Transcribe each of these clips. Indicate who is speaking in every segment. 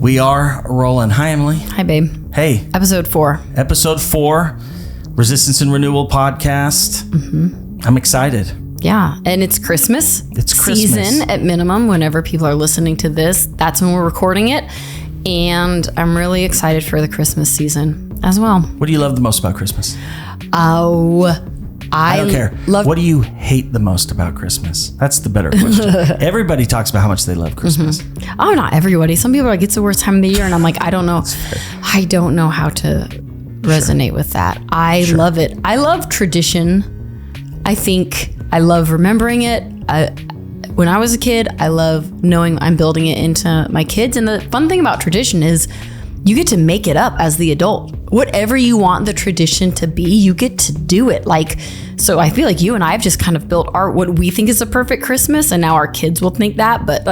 Speaker 1: We are rolling. Hi, Emily.
Speaker 2: Hi, babe.
Speaker 1: Hey.
Speaker 2: Episode 4.
Speaker 1: Episode 4, Resistance and Renewal podcast. Mm-hmm. I'm excited.
Speaker 2: Yeah, and it's Christmas.
Speaker 1: It's Christmas.
Speaker 2: Season at minimum. Whenever people are listening to this, that's when we're recording it. And I'm really excited for the Christmas season as well.
Speaker 1: What do you love the most about Christmas?
Speaker 2: I
Speaker 1: don't care. What do you hate the most about Christmas? That's the better question. Everybody talks about how much they love Christmas.
Speaker 2: Mm-hmm. Oh, not everybody. Some people are like, it's the worst time of the year. And I'm like, I don't know. I don't know how to resonate with that. I love it. I love tradition. I think I love remembering it. When I was a kid, I love knowing I'm building it into my kids. And the fun thing about tradition is you get to make it up as the adult. Whatever you want the tradition to be, you get to do it. So I feel like you and I have just kind of built what we think is a perfect Christmas, and now our kids will think that. But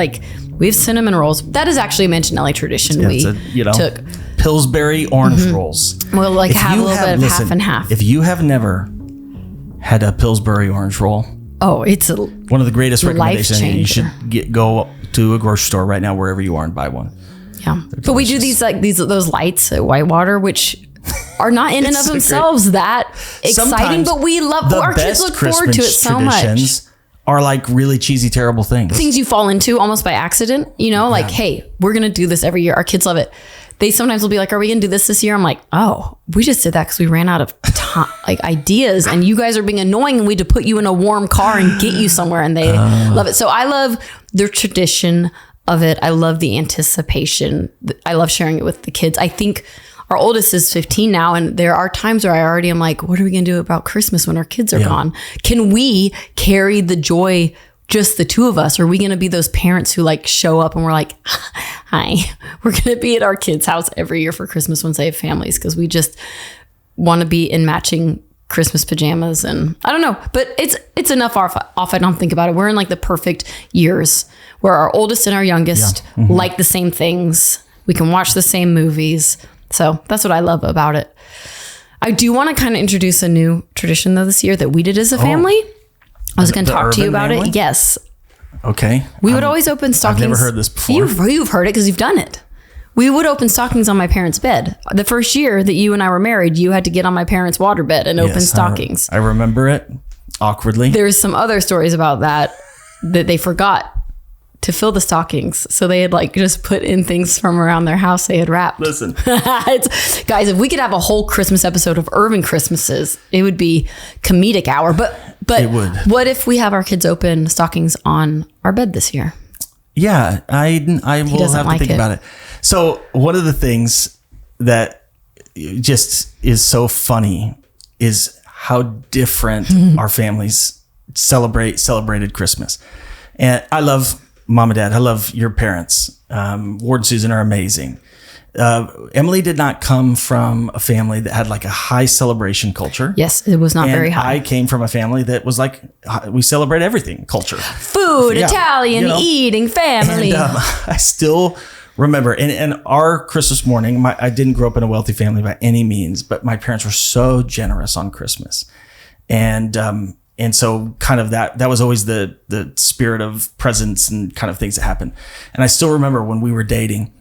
Speaker 2: we have cinnamon rolls. That is actually a Minchinelli tradition took.
Speaker 1: Pillsbury orange rolls.
Speaker 2: We'll have a little bit of half and half.
Speaker 1: If you have never had a Pillsbury orange roll,
Speaker 2: it's
Speaker 1: one of the greatest recommendations. You should go to a grocery store right now, wherever you are, and buy one.
Speaker 2: Yeah, but we do those lights at Whitewater, which are not in and of themselves that exciting, but we love. Our kids look forward to it so much.
Speaker 1: Are like really cheesy, terrible things
Speaker 2: you fall into almost by accident. Hey, we're gonna do this every year. Our kids love it. They sometimes will be like, "Are we gonna do this year?" I'm like, "Oh, we just did that because we ran out of time, ideas, and you guys are being annoying, and we had to put you in a warm car and get you somewhere." And they love it. So I love the tradition of it. I love the anticipation. I love sharing it with the kids. I think our oldest is 15 now, and there are times where I already am like, what are we going to do about Christmas when our kids are gone? Can we carry the joy, just the two of us? Or are we going to be those parents who show up and we're like, hi, we're going to be at our kids' house every year for Christmas once they have families, because we just want to be in matching Christmas pajamas. And I don't know, but it's enough off I don't think about it. We're in the perfect years where our oldest and our youngest like the same things. We can watch the same movies. So that's what I love about it. I do want to kind of introduce a new tradition though this year that we did as a family. I was going to talk to you about it. Yes.
Speaker 1: Okay.
Speaker 2: We would always open stockings.
Speaker 1: I've never heard this before.
Speaker 2: You've heard it because you've done it. We would open stockings on my parents' bed. The first year that you and I were married, you had to get on my parents' water bed and open stockings.
Speaker 1: I remember it awkwardly.
Speaker 2: There's some other stories about that they forgot to fill the stockings. So they had just put in things from around their house they had wrapped.
Speaker 1: Listen.
Speaker 2: Guys, if we could have a whole Christmas episode of Urban Christmases, it would be comedic hour. But
Speaker 1: it would.
Speaker 2: What if we have our kids open stockings on our bed this year?
Speaker 1: Yeah, I will have to think about it. So one of the things that just is so funny is how different our families celebrated Christmas. And I love Mom and Dad. I love your parents. Ward and Susan are amazing. Emily did not come from a family that had a high celebration culture.
Speaker 2: Yes, it was not very high.
Speaker 1: I came from a family that was we celebrate everything culture.
Speaker 2: Food, Italian, eating, family.
Speaker 1: And, I still remember, and our Christmas morning, I didn't grow up in a wealthy family by any means, but my parents were so generous on Christmas. And so kind of that was always the spirit of presents and kind of things that happened. And I still remember when we were dating,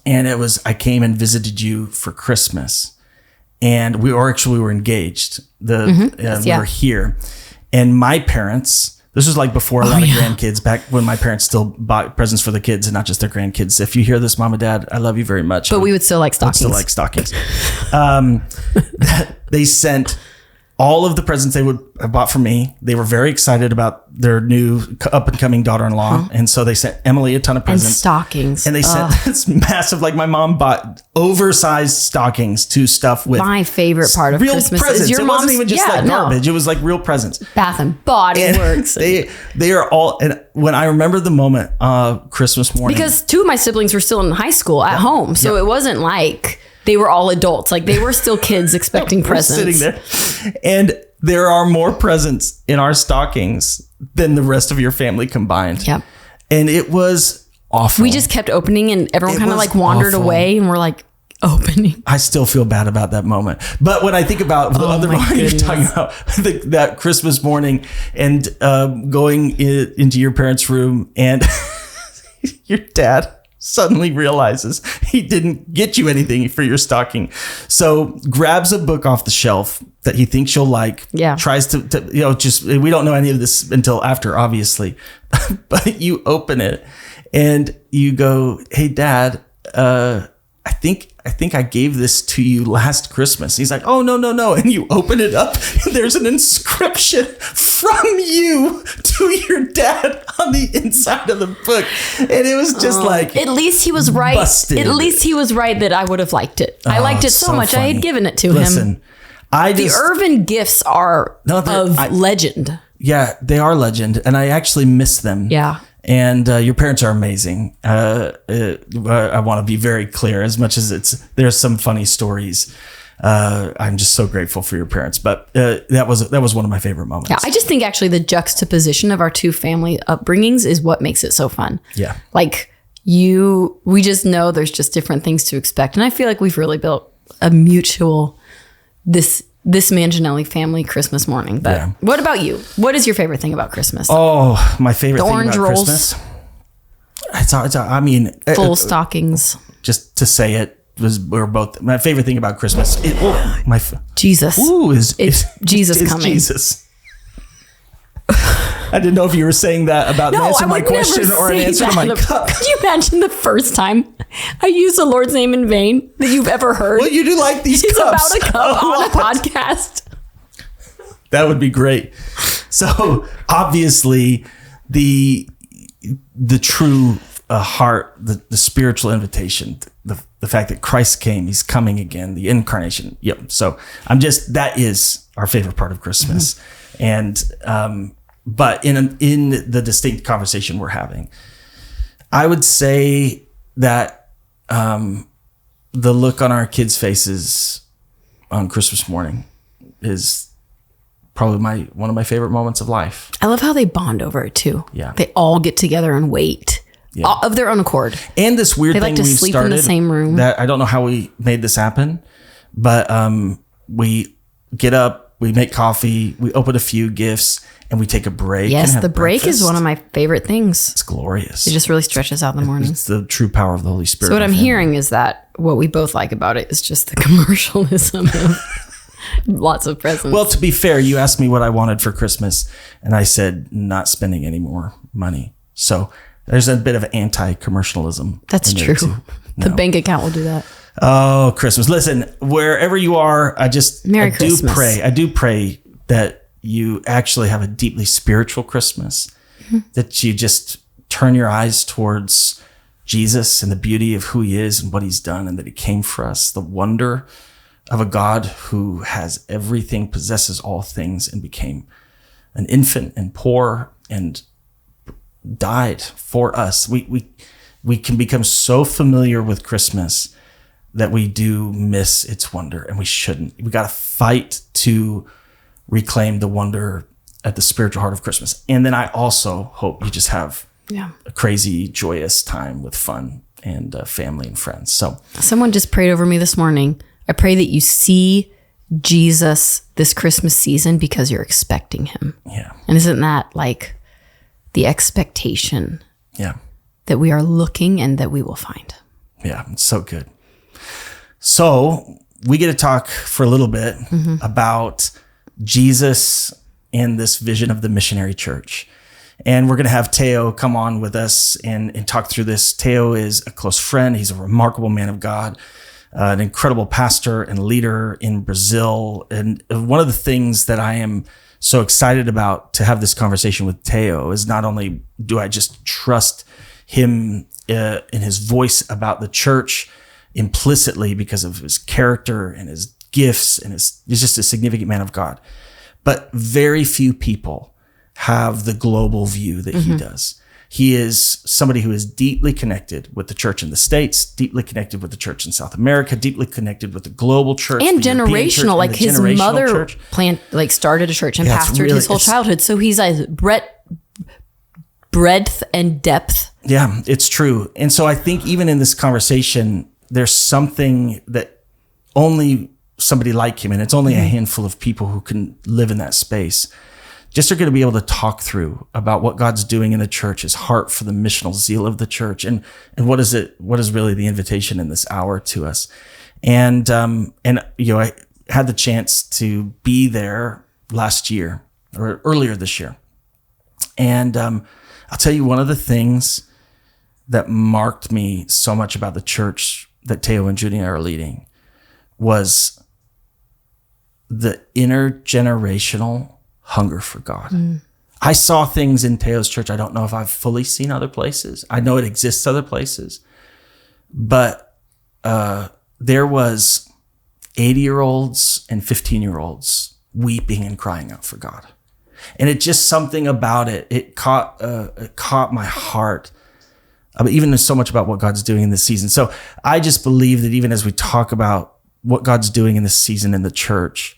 Speaker 1: and I came and visited you for Christmas, and we were engaged. We were here, and my parents, this was before a lot of grandkids, back when my parents still bought presents for the kids and not just their grandkids. If you hear this, Mom and Dad, I love you very much.
Speaker 2: But we would still like stockings.
Speaker 1: They sent all of the presents they would have bought for me. They were very excited about their new up and coming daughter-in-law. And so they sent Emily a ton of presents.
Speaker 2: And stockings.
Speaker 1: And they sent this massive, my mom bought oversized stockings to stuff with.
Speaker 2: My favorite part of
Speaker 1: real
Speaker 2: Christmas
Speaker 1: presents.
Speaker 2: is your
Speaker 1: It wasn't even just garbage. It was real presents.
Speaker 2: Bath and Body Works.
Speaker 1: They are all, and when I remember the moment, Christmas morning.
Speaker 2: Because 2 of my siblings were still in high school at home. So it wasn't they were all adults. They were still kids expecting presents.
Speaker 1: Sitting there. And there are more presents in our stockings than the rest of your family combined.
Speaker 2: Yep.
Speaker 1: And it was awful.
Speaker 2: We just kept opening, and everyone kind of wandered away, and we're opening.
Speaker 1: I still feel bad about that moment. But when I think about the other moment you're talking about, that Christmas morning and going into your parents' room and your dad suddenly realizes he didn't get you anything for your stocking. So grabs a book off the shelf that he thinks you'll like.
Speaker 2: Yeah.
Speaker 1: Tries to just, we don't know any of this until after, obviously. But you open it and you go, hey, Dad, I think I gave this to you last Christmas. He's like, oh, no. And you open it up and there's an inscription from you to your dad on the inside of the book. And it was just like,
Speaker 2: at least he was right.
Speaker 1: busted.
Speaker 2: At least he was right that I would have liked it. I liked it so much.
Speaker 1: funny.
Speaker 2: I had given it to
Speaker 1: Listen,
Speaker 2: him.
Speaker 1: I
Speaker 2: The
Speaker 1: just,
Speaker 2: Irvin gifts are legend.
Speaker 1: yeah, they are legend. And I actually miss them.
Speaker 2: Yeah.
Speaker 1: And your parents are amazing. I want to be very clear. As much as there's some funny stories, I'm just so grateful for your parents. But that was one of my favorite moments.
Speaker 2: Yeah, I just think actually the juxtaposition of our two family upbringings is what makes it so fun.
Speaker 1: Yeah.
Speaker 2: Like we just know there's just different things to expect, and I feel like we've really built a mutual this Manginelli family Christmas morning. But
Speaker 1: Yeah.
Speaker 2: what about you? What is your favorite thing about Christmas?
Speaker 1: Oh, my favorite thing
Speaker 2: orange
Speaker 1: about
Speaker 2: rolls.
Speaker 1: Christmas. I mean,
Speaker 2: Full stockings.
Speaker 1: just to say it we're both my favorite thing about Christmas.
Speaker 2: Jesus.
Speaker 1: Is
Speaker 2: Jesus coming.
Speaker 1: Jesus. I didn't know if you were saying that about an answer to my question or an answer to my cup.
Speaker 2: Could you imagine the first time I used the Lord's name in vain that you've ever heard?
Speaker 1: Well, you do like these
Speaker 2: It's
Speaker 1: cups.
Speaker 2: about a cup on a
Speaker 1: lot.
Speaker 2: podcast.
Speaker 1: That would be great. So obviously, the true heart, the spiritual invitation, the fact that Christ came, He's coming again, the incarnation. Yep. So that is our favorite part of Christmas, and but in the distinct conversation we're having, I would say that the look on our kids' faces on Christmas morning is probably one of my favorite moments of life.
Speaker 2: I love how they bond over it too.
Speaker 1: Yeah.
Speaker 2: They all get together and wait of their own accord.
Speaker 1: And this weird
Speaker 2: They
Speaker 1: thing
Speaker 2: like to
Speaker 1: we've
Speaker 2: sleep
Speaker 1: started
Speaker 2: in the same room.
Speaker 1: that I don't know how we made this happen, but we get up, we make coffee, we open a few gifts, and we take a break.
Speaker 2: Yes,
Speaker 1: and have
Speaker 2: the break
Speaker 1: breakfast.
Speaker 2: is one of my favorite things.
Speaker 1: It's glorious.
Speaker 2: It just really stretches out in the morning.
Speaker 1: It's the true power of the Holy Spirit.
Speaker 2: So what I'm hearing is that what we both like about it is just the commercialism of lots of presents.
Speaker 1: Well, to be fair, you asked me what I wanted for Christmas, and I said not spending any more money. So there's a bit of anti-commercialism.
Speaker 2: That's
Speaker 1: in there
Speaker 2: true.
Speaker 1: too.
Speaker 2: The
Speaker 1: No.
Speaker 2: bank account will do that.
Speaker 1: Oh, Christmas. Listen, wherever you are,
Speaker 2: Merry Christmas.
Speaker 1: I do pray that you actually have a deeply spiritual Christmas, that you just turn your eyes towards Jesus and the beauty of who He is and what He's done and that He came for us, the wonder of a God who has everything, possesses all things, and became an infant and poor and died for us. We can become so familiar with Christmas that we do miss its wonder, and we shouldn't. We got to fight to reclaim the wonder at the spiritual heart of Christmas. And then I also hope you just have a crazy, joyous time with fun and family and friends. So
Speaker 2: someone just prayed over me this morning. I pray that you see Jesus this Christmas season because you're expecting Him.
Speaker 1: yeah,
Speaker 2: And isn't that like the expectation
Speaker 1: yeah,
Speaker 2: that we are looking and that we will find?
Speaker 1: yeah. It's so good. So we get to talk for a little bit about Jesus and this vision of the missionary church. And we're going to have Teo come on with us and talk through this. Teo is a close friend. He's a remarkable man of God, an incredible pastor and leader in Brazil. And one of the things that I am so excited about to have this conversation with Teo is not only do I just trust him in his voice about the church implicitly because of his character and his gifts, and he's just a significant man of God. But very few people have the global view that he does. He is somebody who is deeply connected with the church in the States, deeply connected with the church in South America, deeply connected with the global church.
Speaker 2: And
Speaker 1: the European church,
Speaker 2: generational, like
Speaker 1: the
Speaker 2: his
Speaker 1: generational
Speaker 2: mother
Speaker 1: church.
Speaker 2: started a church and
Speaker 1: Yeah, it's
Speaker 2: pastored
Speaker 1: really-
Speaker 2: his whole
Speaker 1: it's-
Speaker 2: childhood. So he's a breadth and depth.
Speaker 1: Yeah, it's true. And so I think even in this conversation, there's something that only somebody like him, and it's only a handful of people who can live in that space, just are going to be able to talk through about what God's doing in the church, his heart for the missional zeal of the church, and what is really the invitation in this hour to us. And I had the chance to be there last year or earlier this year. And I'll tell you, one of the things that marked me so much about the church that Teo and Junia are leading was the intergenerational hunger for God. I saw things in Teo's church I don't know if I've fully seen other places. I know it exists other places. But there was 80-year-olds and 15-year-olds weeping and crying out for God. And it just something about it. It caught my heart. Even there's so much about what God's doing in this season. So I just believe that even as we talk about what God's doing in this season in the church,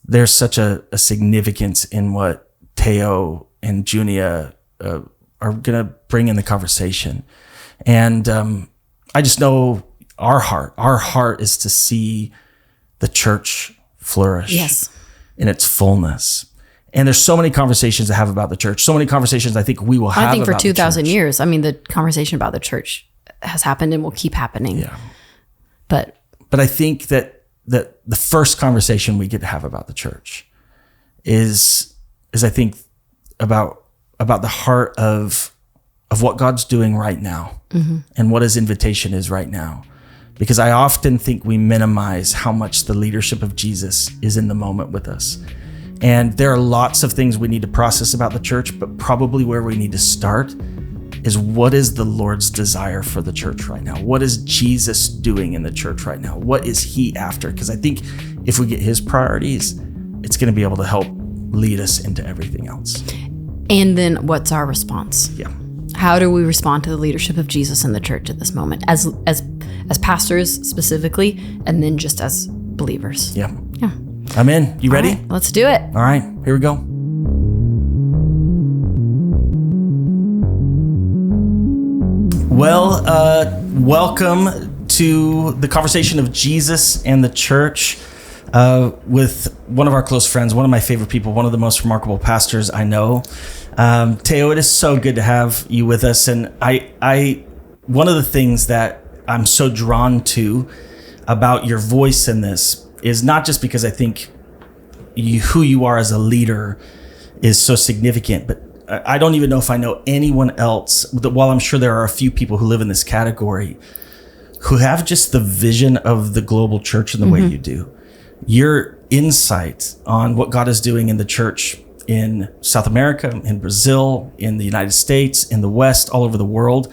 Speaker 1: there's such a significance in what Teo and Junia are going to bring in the conversation. And I just know our heart is to see the church flourish in its fullness. And there's so many conversations to have about the church. So many conversations I think we will have.
Speaker 2: I think for 2,000 years, I mean, the conversation about the church has happened and will keep happening. Yeah. But
Speaker 1: I think that the first conversation we get to have about the church is I think about the heart of what God's doing right now and what his invitation is right now. Because I often think we minimize how much the leadership of Jesus is in the moment with us. And there are lots of things we need to process about the church, but probably where we need to start is what is the Lord's desire for the church right now? What is Jesus doing in the church right now? What is he after? Because I think if we get his priorities, it's going to be able to help lead us into everything else.
Speaker 2: And then what's our response?
Speaker 1: Yeah.
Speaker 2: How do we respond to the leadership of Jesus in the church at this moment as pastors specifically, and then just as believers?
Speaker 1: Yeah. I'm in. You ready?
Speaker 2: Right, let's do it.
Speaker 1: All right, here we go. Well, welcome to the conversation of Jesus and the church with one of our close friends, one of my favorite people, one of the most remarkable pastors I know. Teo, it is so good to have you with us. And I one of the things that I'm so drawn to about your voice in this is not just because I think who you are as a leader is so significant, but I don't even know if I know anyone else, while I'm sure there are a few people who live in this category, who have just the vision of the global church in the way you do. Your insight on what God is doing in the church in South America, in Brazil, in the United States, in the West, all over the world,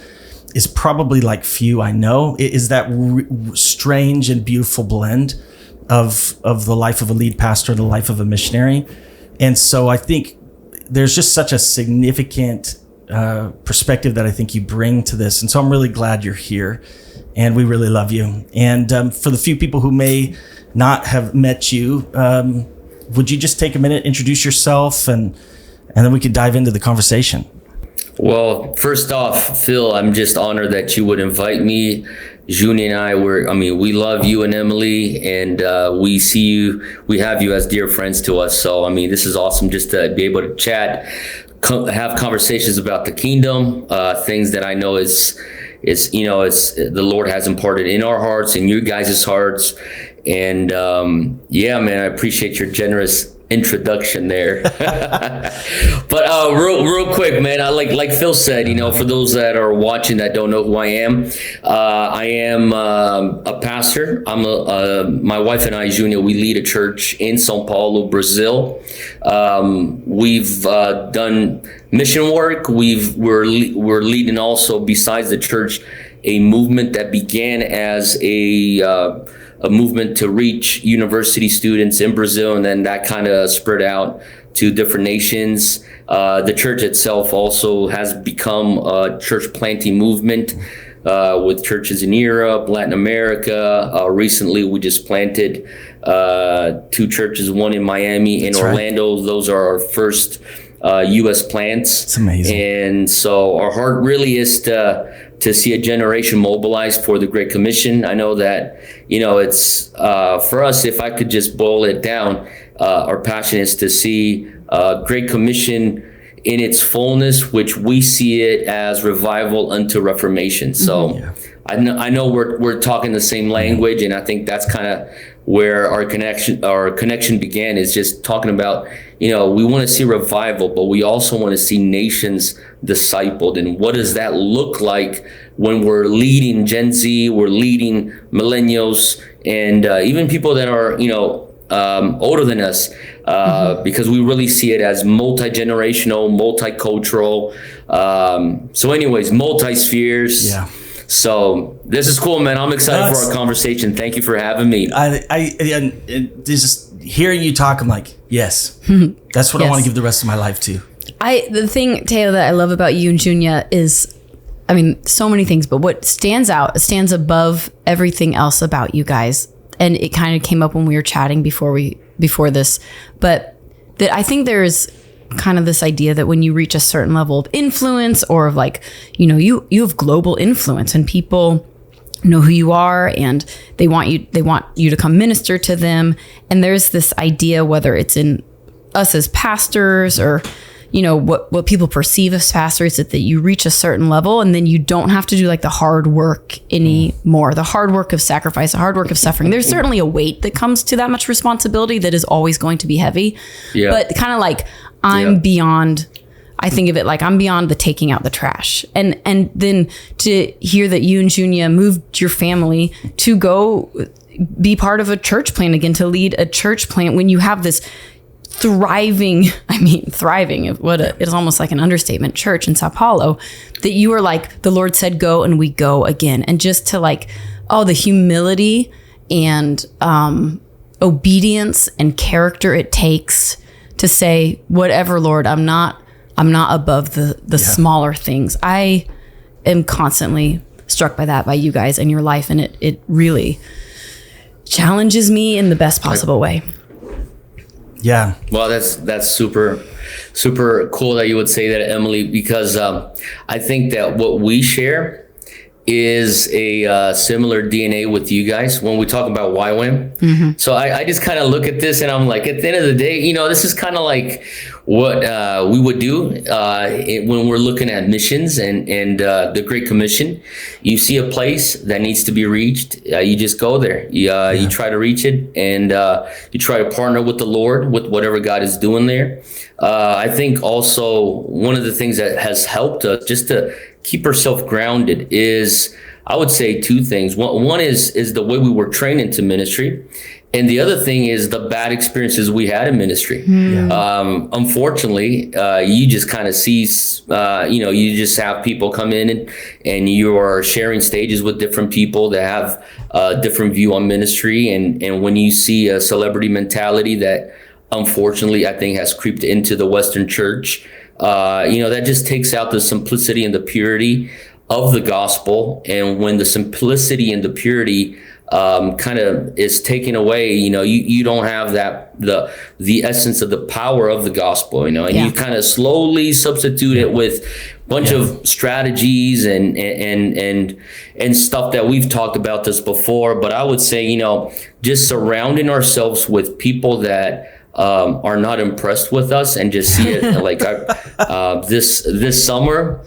Speaker 1: is probably like few I know. It is that strange and beautiful blend of the life of a lead pastor, the life of a missionary. And so I think there's just such a significant perspective that I think you bring to this. And so I'm really glad you're here, and we really love you. And for the few people who may not have met you, would you just take a minute, introduce yourself, and then we could dive into the conversation?
Speaker 3: Well, first off, Phil, I'm just honored that you would invite me. Junie and I we love you and Emily, and we have you as dear friends to us. So, this is awesome just to be able to chat, have conversations about the kingdom, things that I know is the Lord has imparted in our hearts, in you guys' hearts. And I appreciate your generous introduction there. But real quick, man, I like Phil said, for those that are watching that don't know who I am a pastor. My wife and I, Junia, we lead a church in São Paulo, Brazil. We've done mission work. We're leading also, besides the church, a movement that began as a movement to reach university students in Brazil, and then that kind of spread out to different nations. The church itself also has become a church planting movement with churches in Europe, Latin America. Recently, we just planted 2 churches, one in Miami and Orlando. Right. Those are our first U.S. plants.
Speaker 1: It's amazing.
Speaker 3: And so our heart really is to see a generation mobilized for the Great Commission. I know that, it's for us, if I could just boil it down, our passion is to see Great Commission in its fullness, which we see it as revival unto reformation. So I know we're talking the same language, and I think that's kind of where our connection began, is just talking about, we want to see revival, but we also want to see nations discipled. And what does that look like when we're leading Gen Z, we're leading millennials, and even people that are, older than us, because we really see it as multi-generational, multicultural. So anyways, multi-spheres.
Speaker 1: Yeah.
Speaker 3: So this is cool, man. I'm excited for our conversation. Thank you for having me.
Speaker 1: And just hearing you talk, I'm like, yes, that's what I want to give the rest of my life to.
Speaker 2: The thing, Teo, that I love about you and Junia is, so many things, but what stands above everything else about you guys. And it kind of came up when we were chatting before this, but that I think there's kind of this idea that when you reach a certain level of influence, or of you have global influence, and people know who you are, and they want you to come minister to them. And there's this idea, whether it's in us as pastors, or what people perceive as pastors, that you reach a certain level and then you don't have to do the hard work anymore, the hard work of sacrifice, the hard work of suffering. There's certainly a weight that comes to that much responsibility that is always going to be heavy, but kind of I'm beyond. I think of it I'm beyond the taking out the trash. And then to hear that you and Junia moved your family to go be part of a church plant again, to lead a church plant when you have this thriving, it's almost like an understatement, church in Sao Paulo, that you were the Lord said go, and we go again. And just to the humility and obedience and character it takes to say, whatever, Lord, I'm not above the smaller things. I am constantly struck by you guys and your life, and it really challenges me in the best possible way.
Speaker 1: Yeah.
Speaker 3: Well, that's super cool that you would say that, Emily, because I think that what we share is a similar DNA with you guys when we talk about YWAM. Mm-hmm. So I just kind of look at this and I'm like, at the end of the day, this is kind of like what we would do when we're looking at missions and the Great Commission. You see a place that needs to be reached, you just go there. You try to reach it, and you try to partner with the Lord with whatever God is doing there. I think also one of the things that has helped us just to keep ourselves grounded is, I would say, two things. One is the way we were trained into ministry. And the other thing is the bad experiences we had in ministry. Unfortunately, you just kind of see, you just have people come in and you are sharing stages with different people that have a different view on ministry. And when you see a celebrity mentality that unfortunately I think has creeped into the Western church, that just takes out the simplicity and the purity of the gospel. And when the simplicity and the purity kind of is taken away, you don't have the essence of the power of the gospel, and you kind of slowly substitute it with a bunch of strategies and stuff that we've talked about this before. But I would say, just surrounding ourselves with people that are not impressed with us, and just see it this summer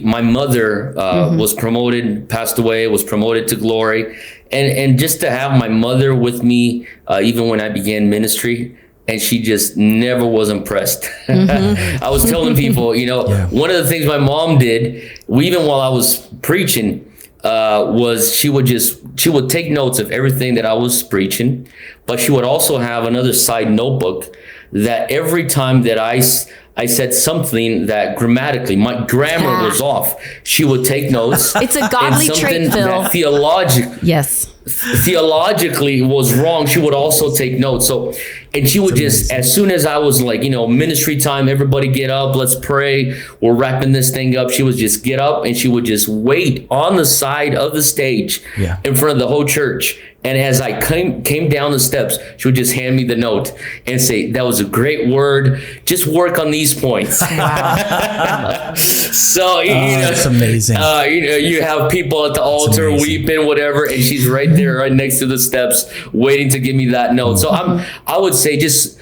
Speaker 3: my mother was promoted, passed away, was promoted to glory. And just to have my mother with me, even when I began ministry, and she just never was impressed. I was telling people, one of the things my mom did, even while I was preaching, was she would take notes of everything that I was preaching, but she would also have another side notebook that every time that I said something that grammatically, my grammar was off, she would take notes.
Speaker 2: It's a godly trait, Phil.
Speaker 3: Theologically was wrong, she would also take notes. So, and she would just, as soon as I was like, ministry time, everybody get up, let's pray, we're wrapping this thing up, she would just get up and she would just wait on the side of the stage in front of the whole church. And as I came down the steps, she would just hand me the note and say, that was a great word, just work on these points. Wow. So,
Speaker 1: that's amazing.
Speaker 3: You have people at the altar weeping, whatever, and she's right there, right next to the steps, waiting to give me that note. So I would say just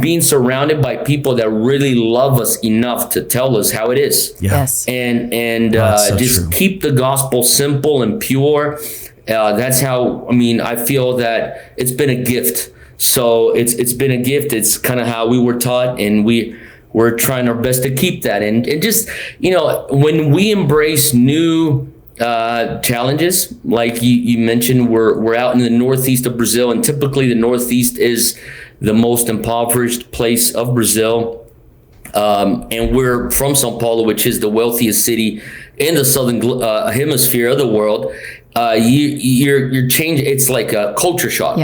Speaker 3: being surrounded by people that really love us enough to tell us how it is.
Speaker 2: Yes.
Speaker 3: And
Speaker 1: so
Speaker 3: just
Speaker 1: true.
Speaker 3: keep the gospel simple and pure. That's how, I feel that it's been a gift. So it's been a gift. It's kind of how we were taught, and we're trying our best to keep that. And just, when we embrace new challenges, like you mentioned, we're out in the northeast of Brazil, and typically the northeast is the most impoverished place of Brazil. And we're from Sao Paulo, which is the wealthiest city in the southern hemisphere of the world. You're changing. It's like a culture shock,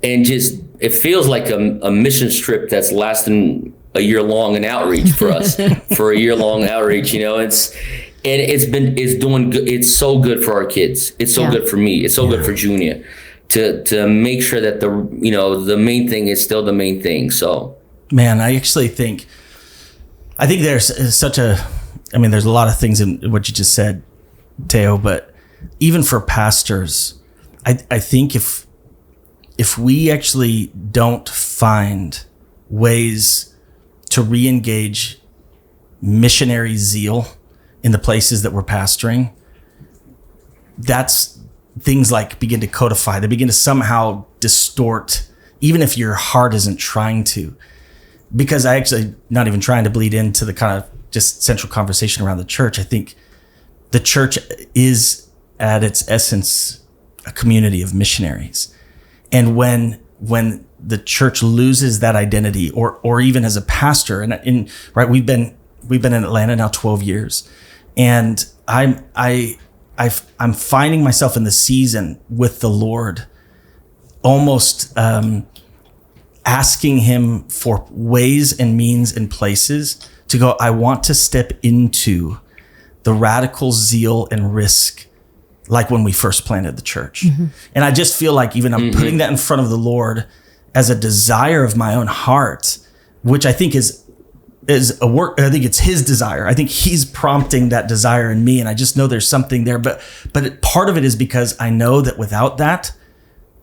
Speaker 3: and just it feels like a mission trip that's lasting a year long in outreach for us. For a year long outreach, it's doing good. It's so good for our kids. It's so good for me. It's so good for Junior to make sure that the main thing is still the main thing. So,
Speaker 1: man, I think there's there's a lot of things in what you just said, Teo, but even for pastors, I think if we actually don't find ways to re-engage missionary zeal in the places that we're pastoring, that's things like begin to codify. They begin to somehow distort, even if your heart isn't trying to. Because I actually not even trying to bleed into the kind of just central conversation around the church. I think the church is at its essence a community of missionaries. And when the church loses that identity, or even as a pastor, and we've been in Atlanta now 12 years, and I'm finding myself in the season with the Lord, almost asking him for ways and means and places to go, I want to step into the radical zeal and risk like when we first planted the church. And I just feel like even I'm putting that in front of the Lord as a desire of my own heart, which I think is a work. I think it's his desire. I think he's prompting that desire in me. And I just know there's something there, but part of it is because I know that without that,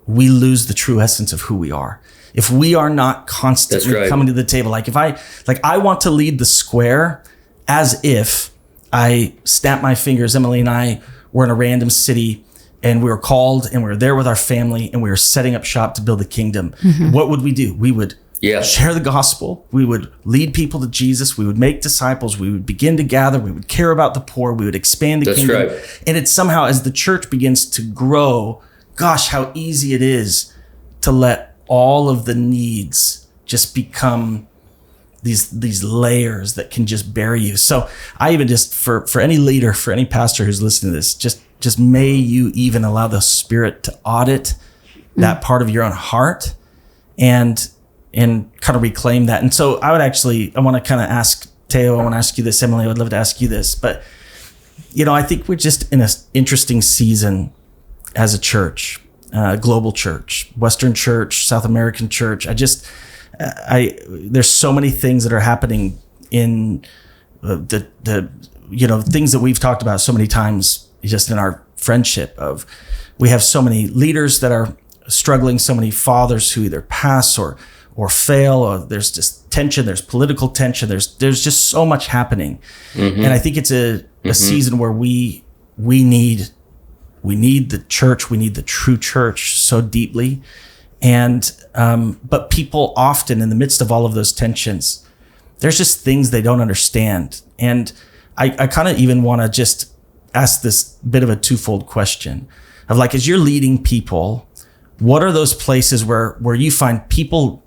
Speaker 1: we lose the true essence of who we are. If we are not constantly coming to the table, I want to lead the square as if I snap my fingers. Emily and I were in a random city and we were called and we were there with our family and we were setting up shop to build the kingdom. What would we do? We would share the gospel. We would lead people to Jesus. We would make disciples. We would begin to gather. We would care about the poor. We would expand the kingdom. And it's somehow, as the church begins to grow, gosh, how easy it is to let all of the needs just become these layers that can just bury you. So I even just, for any leader, for any pastor who's listening to this, just may you even allow the Spirit to audit that part of your own heart and kind of reclaim that. And so I want to kind of ask Teo, I want to ask you this, Emily, I would love to ask you this, but I think we're just in an interesting season as a church, global church, Western church, South American church. There's so many things that are happening in the things that we've talked about so many times just in our friendship of, we have so many leaders that are struggling, so many fathers who either pass or fail, or there's just tension, there's political tension, there's just so much happening. And I think it's a season where we need the church, we need the true church so deeply. And but people often, in the midst of all of those tensions, there's just things they don't understand. And I kind of even want to just ask this bit of a twofold question of, like, as you're leading people, what are those places where you find people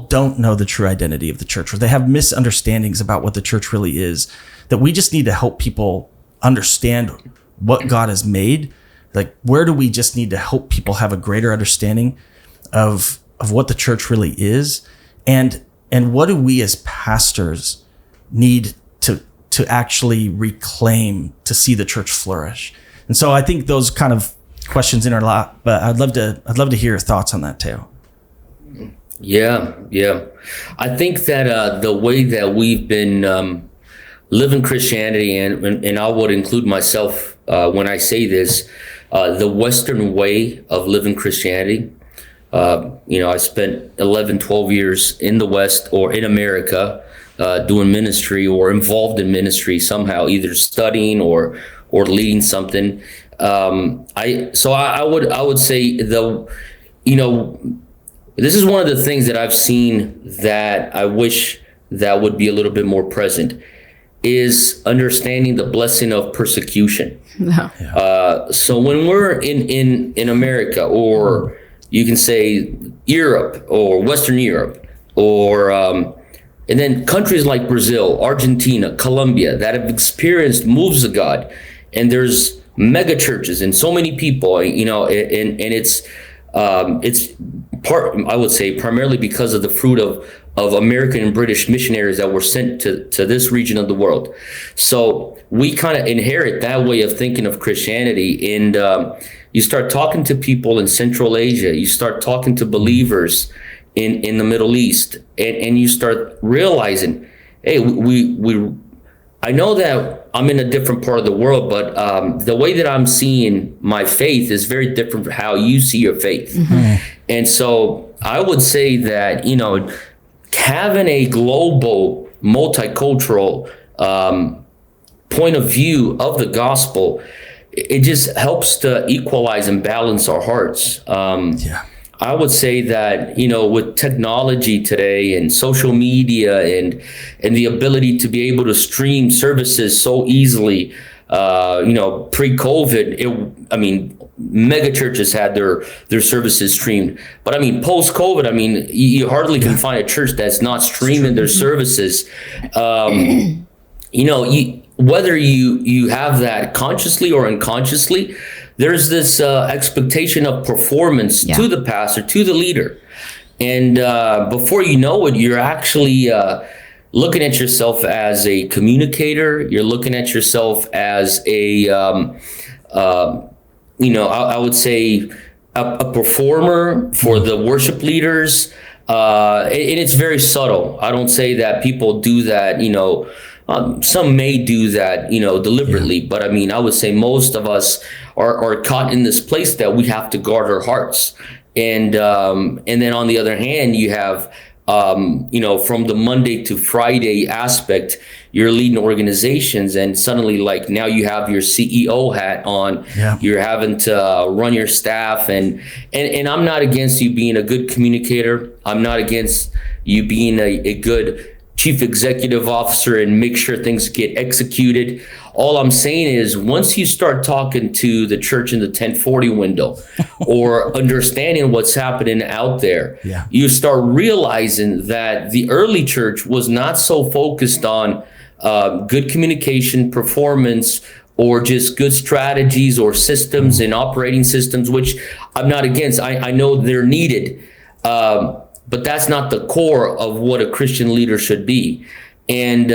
Speaker 1: don't know the true identity of the church, or they have misunderstandings about what the church really is, that we just need to help people understand what God has made? Like, where do we just need to help people have a greater understanding of what the church really is? And what do we as pastors need to actually reclaim to see the church flourish? And so I think those kind of questions interlock, but I'd love to hear your thoughts on that, Teo.
Speaker 3: Yeah. I think that the way that we've been living Christianity, and I would include myself when I say this, the Western way of living Christianity. I spent 11, 12 years in the West or in America doing ministry or involved in ministry somehow, either studying or leading something. I would say this is one of the things that I've seen that I wish that would be a little bit more present, is understanding the blessing of persecution.
Speaker 2: Yeah.
Speaker 3: So when we're in America, or you can say Europe or Western Europe, or and then countries like Brazil, Argentina, Colombia, that have experienced moves of God, and there's mega churches and so many people, and it's I would say primarily because of the fruit of American and British missionaries that were sent to this region of the world. So we kind of inherit that way of thinking of Christianity. And you start talking to people in Central Asia, you start talking to believers in the Middle East, and you start realizing, hey, I know that I'm in a different part of the world, but the way that I'm seeing my faith is very different from how you see your faith. Mm-hmm. And so I would say that, having a global, multicultural point of view of the gospel, it just helps to equalize and balance our hearts. I would say that, with technology today and social media and the ability to be able to stream services so easily, pre-COVID, mega churches had their services streamed. But post-COVID, you hardly can find a church that's not streaming their services. Whether you have that consciously or unconsciously, there's this expectation of performance to the pastor, to the leader. And before you know it, you're actually looking at yourself as a communicator. You're looking at yourself as I would say a performer for the worship leaders. And it's very subtle. I don't say that people do that, some may do that, deliberately, but I would say most of us are caught in this place that we have to guard our hearts. And then on the other hand, you have, from the Monday to Friday aspect, you're leading organizations, and suddenly, like, now you have your CEO hat on. You're having to run your staff, and I'm not against you being a good communicator. I'm not against you being a good chief executive officer and make sure things get executed. All I'm saying is, once you start talking to the church in the 1040 window or understanding what's happening out there, you start realizing that the early church was not so focused on good communication, performance, or just good strategies or systems and operating systems, which I'm not against. I know they're needed. But that's not the core of what a Christian leader should be. And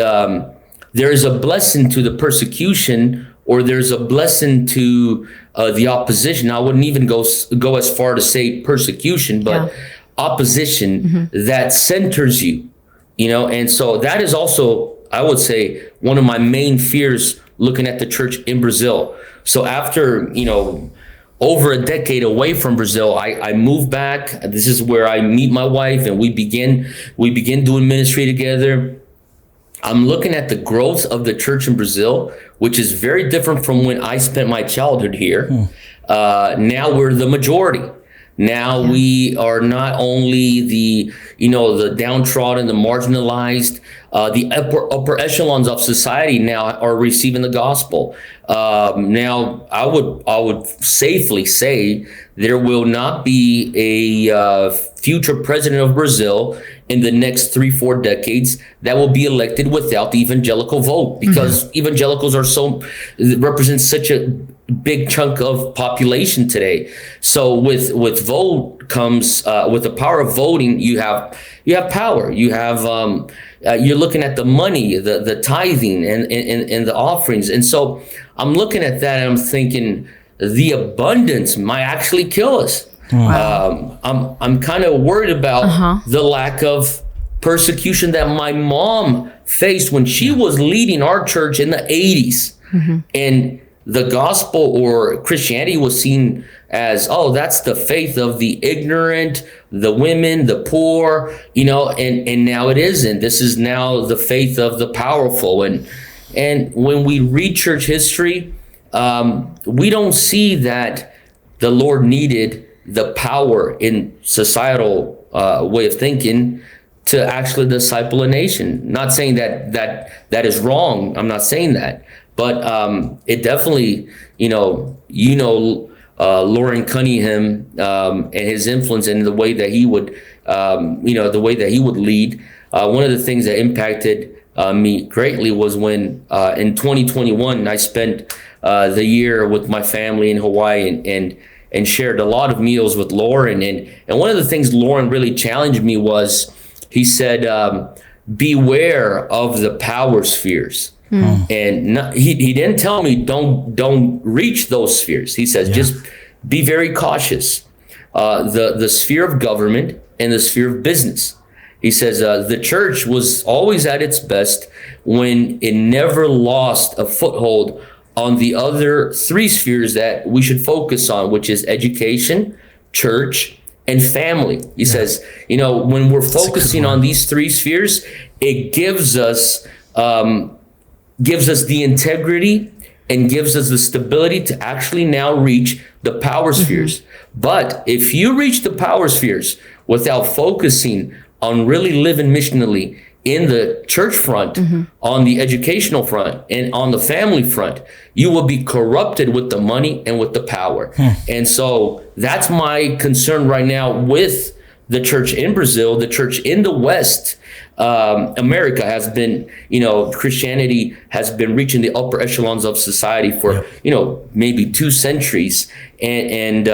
Speaker 3: there's a blessing to the persecution, or there's a blessing to the opposition. I wouldn't even go as far to say persecution, but opposition that centers you, and so that is also, I would say, one of my main fears looking at the church in Brazil. So after, over a decade away from Brazil, I moved back. This is where I meet my wife, and we begin doing ministry together. I'm looking at the growth of the church in Brazil, which is very different from when I spent my childhood here. Now we're the majority. Now we are not only the downtrodden, the marginalized, the upper echelons of society now are receiving the gospel. Now I would safely say there will not be a future president of Brazil in the next 3-4 decades that will be elected without the evangelical vote, because evangelicals represent such a big chunk of population today. So with vote comes with the power of voting, you have power. You have you're looking at the money, the tithing and the offerings. And so I'm looking at that and I'm thinking the abundance might actually kill us. Wow. I'm kind of worried about the lack of persecution that my mom faced when she was leading our church in the 80s. And the gospel or Christianity was seen as, oh, that's the faith of the ignorant, the women, the poor, and now it isn't. This is now the faith of the powerful. And when we read church history, we don't see that the Lord needed the power in societal way of thinking to actually disciple a nation. Not saying that is wrong. I'm not saying that, but it definitely, Lauren Cunningham and his influence and the way that he would, the way that he would lead. One of the things that impacted me greatly was when in 2021 I spent the year with my family in Hawaii and shared a lot of meals with Lauren. And one of the things Lauren really challenged me was, he said, beware of the power spheres. And he didn't tell me don't reach those spheres. He says, just be very cautious. The sphere of government and the sphere of business. He says the church was always at its best when it never lost a foothold on the other three spheres that we should focus on, which is education, church, and family. He says, when we're focusing on these three spheres, it gives us the integrity and gives us the stability to actually now reach the power spheres. But if you reach the power spheres without focusing on really living missionally in the church front, on the educational front, and on the family front, you will be corrupted with the money and with the power. And so that's my concern right now with the church in Brazil, the church in the West. America has been, Christianity has been reaching the upper echelons of society for, maybe 2 centuries. And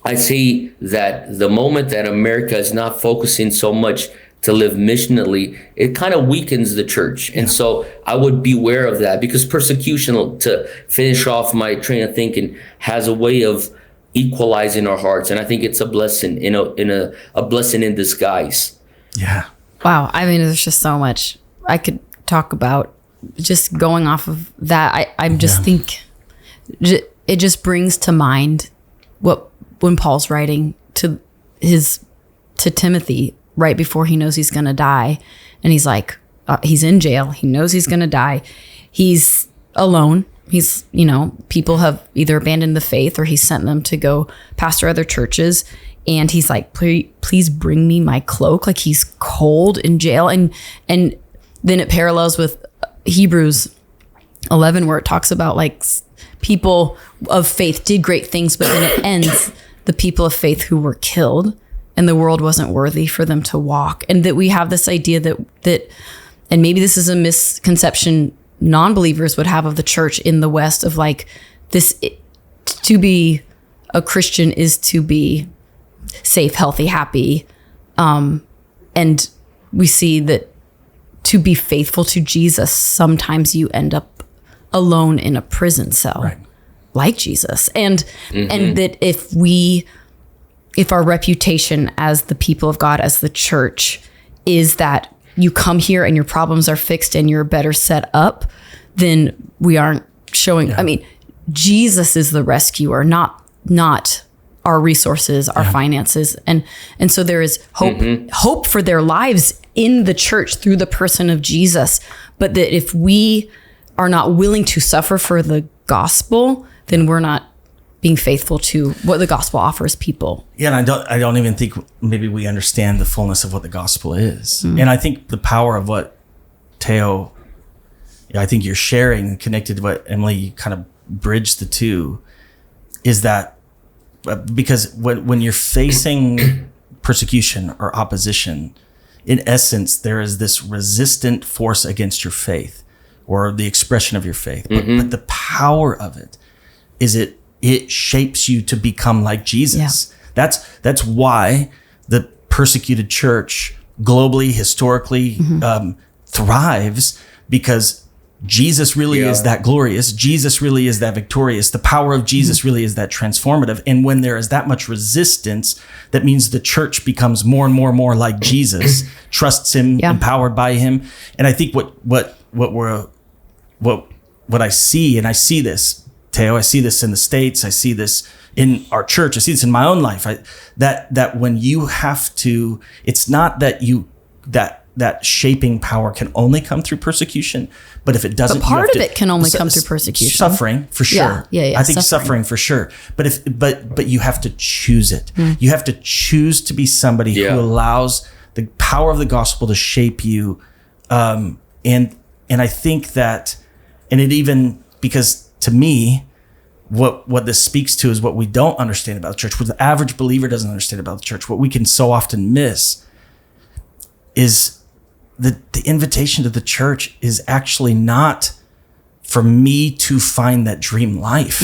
Speaker 3: I see that the moment that America is not focusing so much to live missionally, it kind of weakens the church. And so I would beware of that, because persecution, to finish off my train of thinking, has a way of equalizing our hearts. And I think it's a blessing, a blessing in disguise.
Speaker 1: Yeah.
Speaker 2: Wow. I mean, there's just so much I could talk about just going off of that. I just think it just brings to mind when Paul's writing to Timothy right before he knows he's going to die. And he's like, he's in jail. He knows he's going to die. He's alone. He's, people have either abandoned the faith or he's sent them to go pastor other churches. And he's like, please bring me my cloak. Like, he's cold in jail. And then it parallels with Hebrews 11, where it talks about like people of faith did great things, but then it ends the people of faith who were killed and the world wasn't worthy for them to walk. And that we have this idea that, and maybe this is a misconception non-believers would have of the church in the West, of like this, to be a Christian is to be safe, healthy, happy. And we see that to be faithful to Jesus, sometimes you end up alone in a prison cell, right, like Jesus. And that if our reputation as the people of God, as the church, is that you come here and your problems are fixed and you're better set up, then we aren't showing. I mean, Jesus is the rescuer, not our resources, our finances. And so there is hope for their lives in the church through the person of Jesus. But that if we are not willing to suffer for the gospel, then we're not being faithful to what the gospel offers people.
Speaker 1: Yeah, and I don't even think maybe we understand the fullness of what the gospel is. And I think the power of what Teo, I think you're sharing, connected to what Emily, you kind of bridged the two, is that because when you're facing persecution or opposition, in essence, there is this resistant force against your faith or the expression of your faith. But the power of it is it shapes you to become like Jesus. Yeah. That's why the persecuted church globally, historically, thrives, because Jesus really is that glorious. Jesus really is that victorious. The power of Jesus really is that transformative. And when there is that much resistance, that means the church becomes more and more and more like Jesus, trusts him, empowered by him. And I think what what I see, and I see this, Teo, I see this in the States, I see this in our church, I see this in my own life, that when you have to, it's not that that shaping power can only come through persecution, but if it doesn't,
Speaker 2: But part of it can only come through persecution.
Speaker 1: Suffering, for sure.
Speaker 2: Yeah,
Speaker 1: I think suffering for sure. But you have to choose it. You have to choose to be somebody who allows the power of the gospel to shape you. And I think that, and it even, because to me, what this speaks to is what we don't understand about the church, what the average believer doesn't understand about the church, what we can so often miss is the invitation to the church is actually not for me to find that dream life.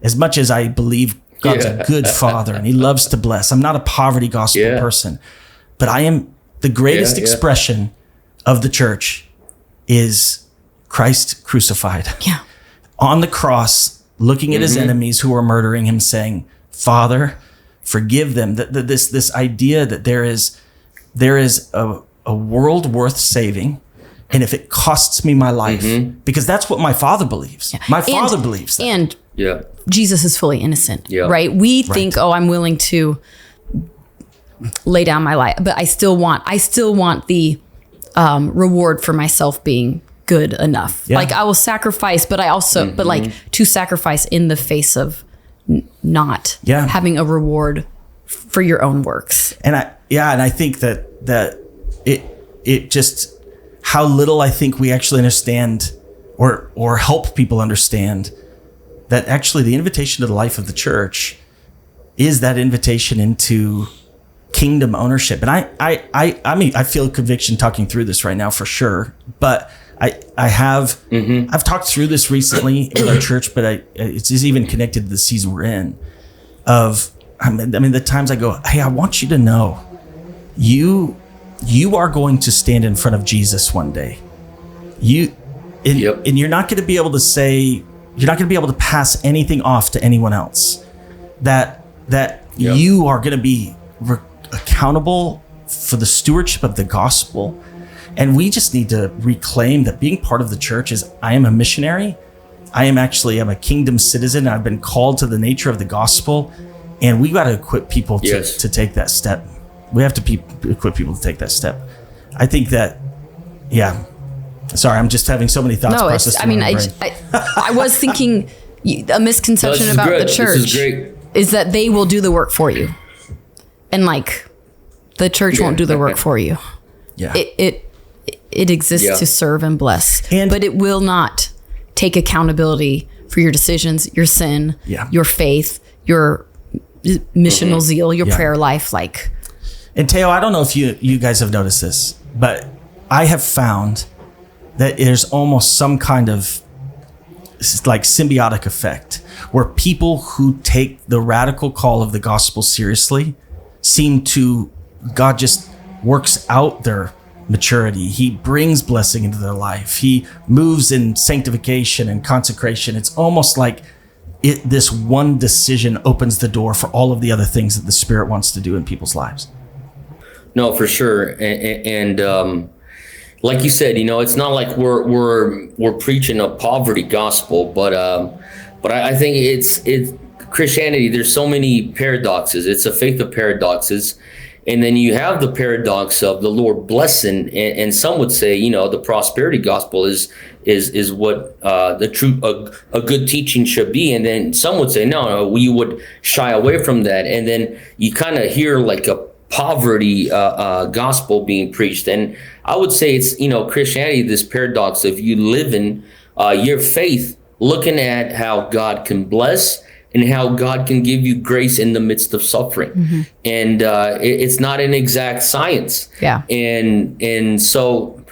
Speaker 1: As much as I believe God's a good father and he loves to bless, I'm not a poverty gospel person, but I am the greatest expression of the church is Christ crucified on the cross, looking at his enemies who were murdering him, saying, Father, forgive them. This idea that there is a world worth saving, and if it costs me my life, because that's what my Father believes. My Father believes that.
Speaker 2: And Jesus is fully innocent, right? We think, I'm willing to lay down my life, but I still want the reward for myself being good enough. Like I will sacrifice, but I also, but like to sacrifice in the face of not having a reward for your own works.
Speaker 1: And I think that it just, how little I think we actually understand or help people understand that actually the invitation to the life of the church is that invitation into kingdom ownership. And I mean, I feel conviction talking through this right now for sure, but I've talked through this recently with our church, but it's even connected to the season we're in I mean, the times I go, hey, I want you to know you are going to stand in front of Jesus one day. And you're not going to be able to say, you're not going to be able to pass anything off to anyone else. That you are going to be accountable for the stewardship of the gospel. And we just need to reclaim that being part of the church is, I am a missionary. I'm a kingdom citizen. I've been called to the nature of the gospel. And we got to equip people to take that step. We have to equip people to take that step. I think that, sorry, I'm just having so many thoughts.
Speaker 2: No, I was thinking a misconception about the church is that they will do the work for you. And like the church won't do the work for you.
Speaker 1: Yeah.
Speaker 2: It exists to serve and bless, but it will not take accountability for your decisions, your sin, your faith, your missional zeal, your prayer life.
Speaker 1: And Teo, I don't know if you guys have noticed this, but I have found that there's almost some kind of like symbiotic effect where people who take the radical call of the gospel seriously seem to, God just works out their maturity. He brings blessing into their life. He moves in sanctification and consecration. It's almost like this one decision opens the door for all of the other things that the Spirit wants to do in people's lives.
Speaker 3: No, for sure. And like you said, it's not like we're preaching a poverty gospel, but I think it's Christianity. There's so many paradoxes. It's a faith of paradoxes. And then you have the paradox of the Lord blessing, and some would say, the prosperity gospel is what the true a good teaching should be. And then some would say, no, we would shy away from that. And then you kind of hear like a poverty gospel being preached. And I would say it's Christianity, this paradox of you living your faith, looking at how God can bless and how God can give you grace in the midst of suffering. And it's not an exact science. And so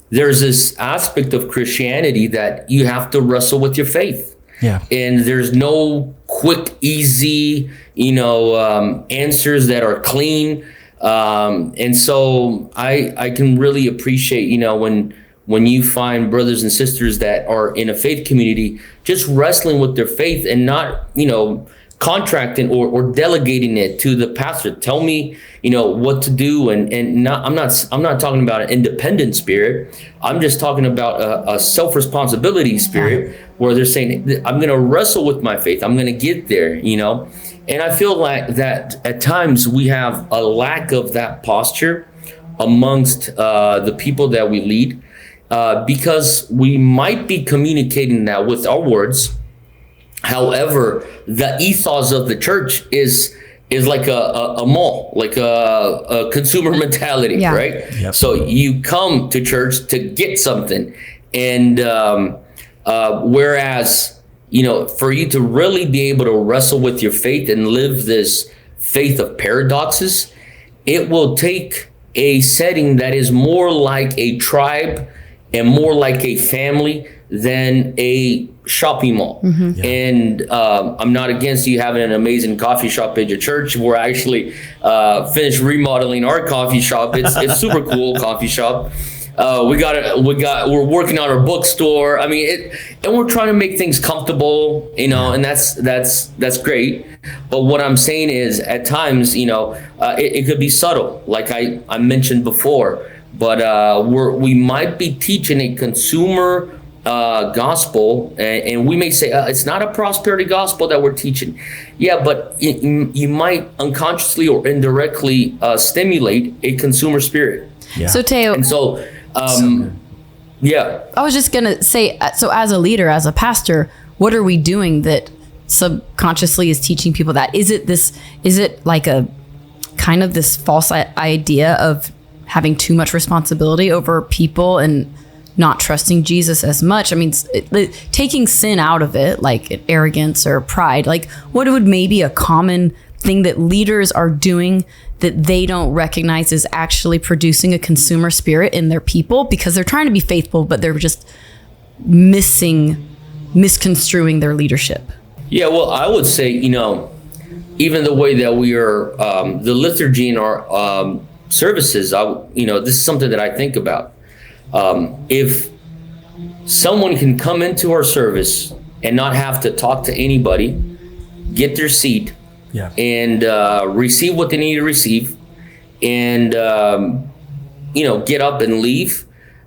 Speaker 3: there's this aspect of Christianity that you have to wrestle with your faith. And there's no quick, easy, answers that are clean. And so I can really appreciate, when you find brothers and sisters that are in a faith community just wrestling with their faith and not, contracting or delegating it to the pastor. Tell me, what to do, and I'm not talking about an independent spirit. I'm just talking about a self-responsibility spirit where they're saying, I'm going to wrestle with my faith. I'm going to get there, And I feel like that at times we have a lack of that posture amongst the people that we lead, because we might be communicating that with our words. However, the ethos of the church is like a mall, like a consumer mentality, right?
Speaker 1: Yep.
Speaker 3: So you come to church to get something, and whereas for you to really be able to wrestle with your faith and live this faith of paradoxes, it will take a setting that is more like a tribe and more like a family than a shopping mall.
Speaker 2: Mm-hmm.
Speaker 1: Yeah.
Speaker 3: And I'm not against you having an amazing coffee shop at your church. We're actually finished remodeling our coffee shop. It's super cool coffee shop. We're working on our bookstore. I mean, and we're trying to make things comfortable, and that's great. But what I'm saying is, at times, it could be subtle, like I mentioned before. But we might be teaching a consumer gospel, and we may say it's not a prosperity gospel that we're teaching. Yeah, but you might unconsciously or indirectly stimulate a consumer spirit.
Speaker 1: Yeah.
Speaker 2: So Teo,
Speaker 3: And so, yeah.
Speaker 2: I was just gonna say, so as a leader, as a pastor, what are we doing that subconsciously is teaching people that? Is it like a kind of this false idea of having too much responsibility over people and not trusting Jesus as much? I mean, taking sin out of it, like arrogance or pride, like what would maybe a common thing that leaders are doing that they don't recognize is actually producing a consumer spirit in their people, because they're trying to be faithful, but they're just misconstruing their leadership?
Speaker 3: Yeah, well, I would say, even the way that we are, the liturgy in our services, this is something that I think about. If someone can come into our service and not have to talk to anybody, get their seat,
Speaker 1: Yeah.
Speaker 3: and receive what they need to receive, and get up and leave,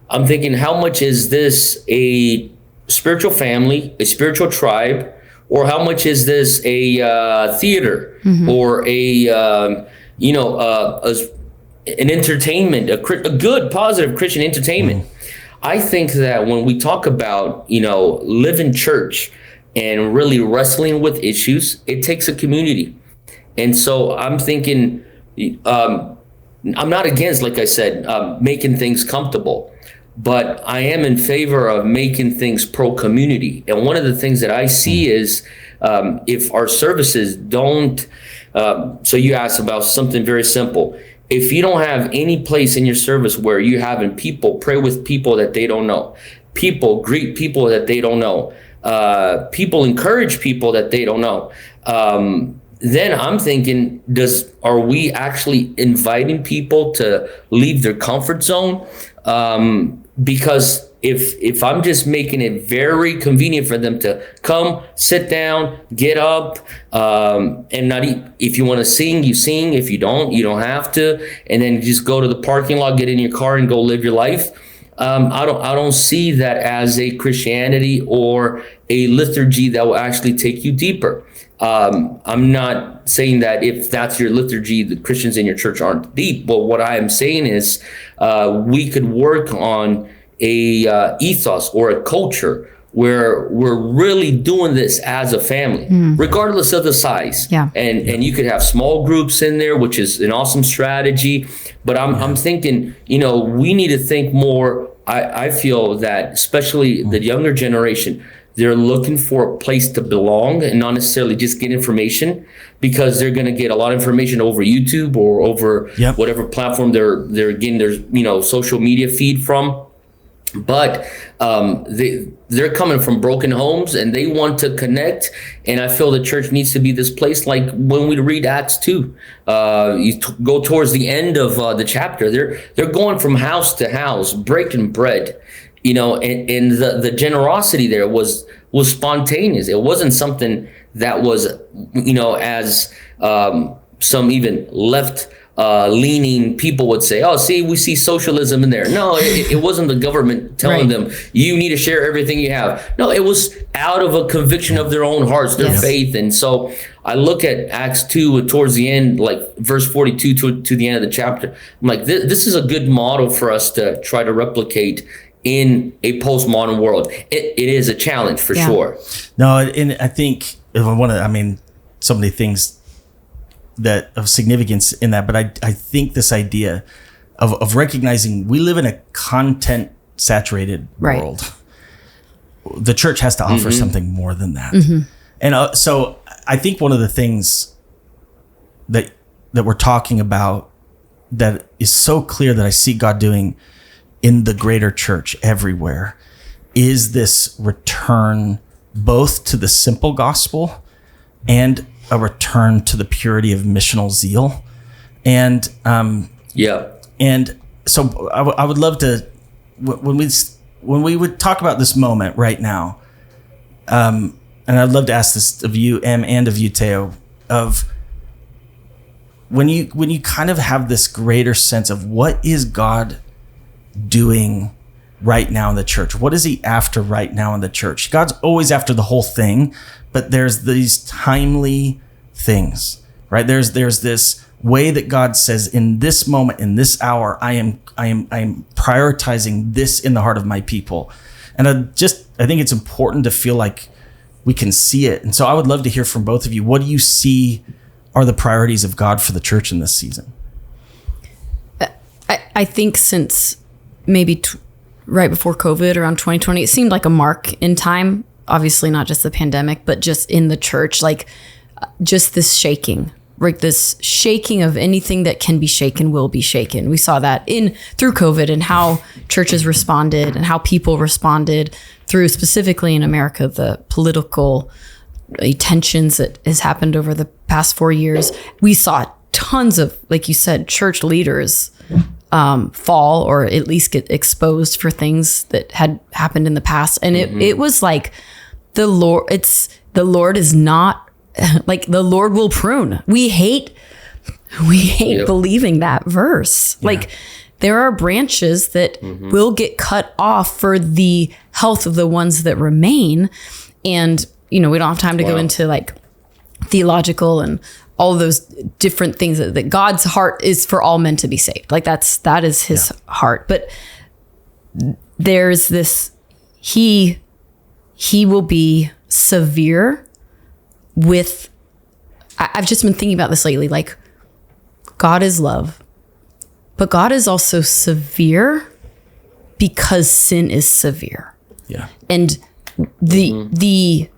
Speaker 3: I'm thinking, how much is this a spiritual family, a spiritual tribe, or how much is this a theater, or an entertainment, a good, positive Christian entertainment? I think that when we talk about, living church and really wrestling with issues, it takes a community. And so I'm thinking, I'm not against, like I said, making things comfortable, but I am in favor of making things pro-community. And one of the things that I see is, if our services don't, so you asked about something very simple. If you don't have any place in your service where you're having people pray with people that they don't know, people greet people that they don't know, people encourage people that they don't know, then I'm thinking, are we actually inviting people to leave their comfort zone? Because if I'm just making it very convenient for them to come, sit down, get up, and not eat. If you want to sing, you sing. If you don't have to. And then just go to the parking lot, get in your car, and go live your life. I don't see that as a Christianity or a liturgy that will actually take you deeper. I'm not saying that if that's your liturgy, the Christians in your church aren't deep. But what I am saying is, we could work on a ethos or a culture where we're really doing this as a family, regardless of the size.
Speaker 2: Yeah.
Speaker 3: And you could have small groups in there, which is an awesome strategy. But I'm thinking, we need to think more. I feel that especially the younger generation, they're looking for a place to belong and not necessarily just get information, because they're going to get a lot of information over YouTube or over whatever platform they're getting their social media feed from. But they're coming from broken homes and they want to connect. And I feel the church needs to be this place, like when we read Acts 2, go towards the end of the chapter. They're going from house to house, breaking bread, and the generosity there was was spontaneous. It wasn't something that was, as some even left leaning people would say, oh, see, we see socialism in there. No, it wasn't the government telling them you need to share everything you have. No, it was out of a conviction of their own hearts, their faith. And so I look at Acts 2 towards the end, like verse 42 to the end of the chapter. I'm like, this is a good model for us to try to replicate in a postmodern world. It is a challenge for sure.
Speaker 1: No, and I think so many things that of significance in that, but I think this idea of recognizing we live in a content saturated world. The church has to offer something more than that. And so I think one of the things that we're talking about that is so clear that I see God doing in the greater church everywhere is this return both to the simple gospel and a return to the purity of missional zeal. And and so I would love to, when we would talk about this moment right now, and I'd love to ask this of you, Em, and of you, Teo, of when you kind of have this greater sense of what is God doing right now in the church? What is he after right now in the church? God's always after the whole thing, but there's these timely things, right? There's this way that God says, in this moment, in this hour, I am prioritizing this in the heart of my people. And I think it's important to feel like we can see it. And so I would love to hear from both of you. What do you see are the priorities of God for the church in this season?
Speaker 2: I think since maybe right before COVID, around 2020, it seemed like a mark in time. Obviously not just the pandemic, but just in the church, like just this shaking, right? This shaking of anything that can be shaken will be shaken. We saw that through COVID and how churches responded and how people responded through, specifically in America, the political tensions that has happened over the past 4 years. We saw tons of, like you said, church leaders fall or at least get exposed for things that had happened in the past. And it was like the Lord is not like the Lord will prune. We hate believing that verse. Yeah. Like there are branches that will get cut off for the health of the ones that remain. And, we don't have time to go into like theological and all of those different things that God's heart is for all men to be saved. Like that is his heart. But there's this, he will be severe with, I've just been thinking about this lately, like God is love, but God is also severe because sin is severe. Yeah. And the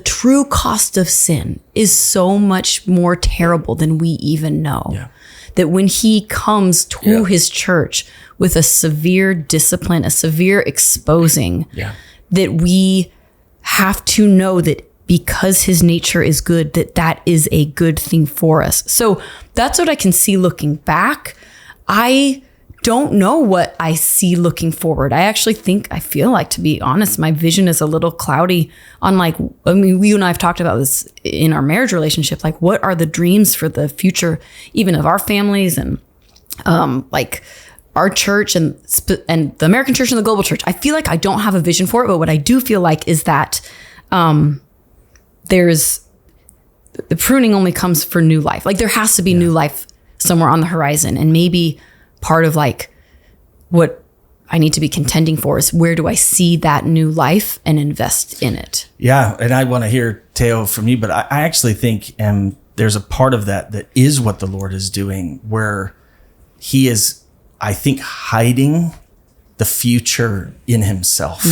Speaker 2: true cost of sin is so much more terrible than we even know. Yeah. That when he comes to his church with a severe discipline, a severe exposing, that we have to know that because his nature is good, that is a good thing for us. So that's what I can see looking back. I don't know what I see looking forward. I feel like, to be honest, my vision is a little cloudy on you and I have talked about this in our marriage relationship. Like, what are the dreams for the future, even of our families and like our church and the American church and the global church? I feel like I don't have a vision for it, but what I do feel like is that there's the pruning only comes for new life. Like there has to be new life somewhere on the horizon. And maybe part of like what I need to be contending for is, where do I see that new life and invest in it? Yeah.
Speaker 1: And I want to hear, Teo, from you, but I actually think there's a part of that is what the Lord is doing, where he is, I think, hiding the future in himself.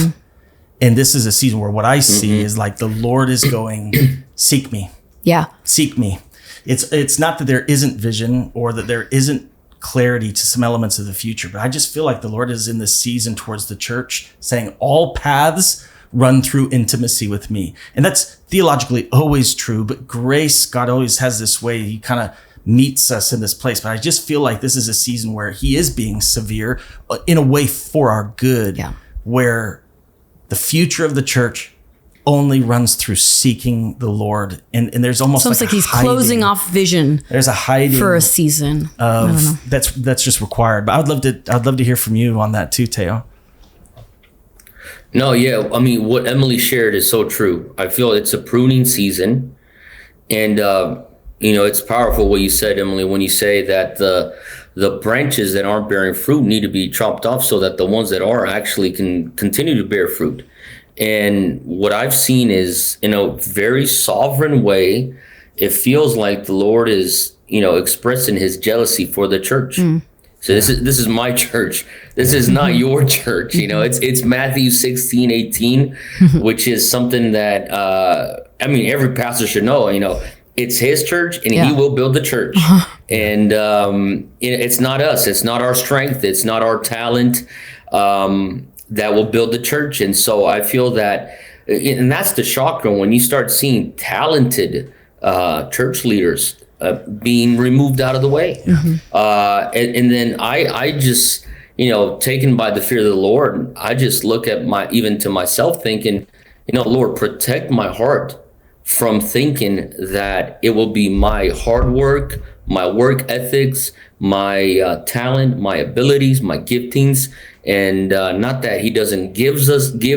Speaker 1: And this is a season where what I see is like the Lord is going, seek me. Yeah. Seek me. It's not that there isn't vision or that there isn't clarity to some elements of the future, but I just feel like the Lord is in this season towards the church saying all paths run through intimacy with me. And that's theologically always true, but grace, God always has this way. He kind of meets us in this place. But I just feel like this is a season where he is being severe in a way for our good, where the future of the church only runs through seeking the Lord. And there's almost
Speaker 2: It's
Speaker 1: like
Speaker 2: he's closing off vision.
Speaker 1: There's a hiding
Speaker 2: for a season
Speaker 1: of that's just required. But I'd love to hear from you on that too, Teo.
Speaker 3: No, yeah. I mean, what Emily shared is so true. I feel it's a pruning season. And, it's powerful what you said, Emily, when you say that the branches that aren't bearing fruit need to be chopped off so that the ones that are actually can continue to bear fruit. And what I've seen is, in a very sovereign way, it feels like the Lord is, expressing his jealousy for the church. So this is my church. This is not your church. It's Matthew 16:18, which is something that, every pastor should know, it's his church and he will build the church. And it's not us. It's not our strength. It's not our talent that will build the church. And so I feel that, and that's the shocker when you start seeing talented church leaders being removed out of the way. And then I just, taken by the fear of the Lord, I just look at even to myself thinking, Lord, protect my heart from thinking that it will be my hard work, my work ethics, my talent, my abilities, my giftings, and not that he doesn't give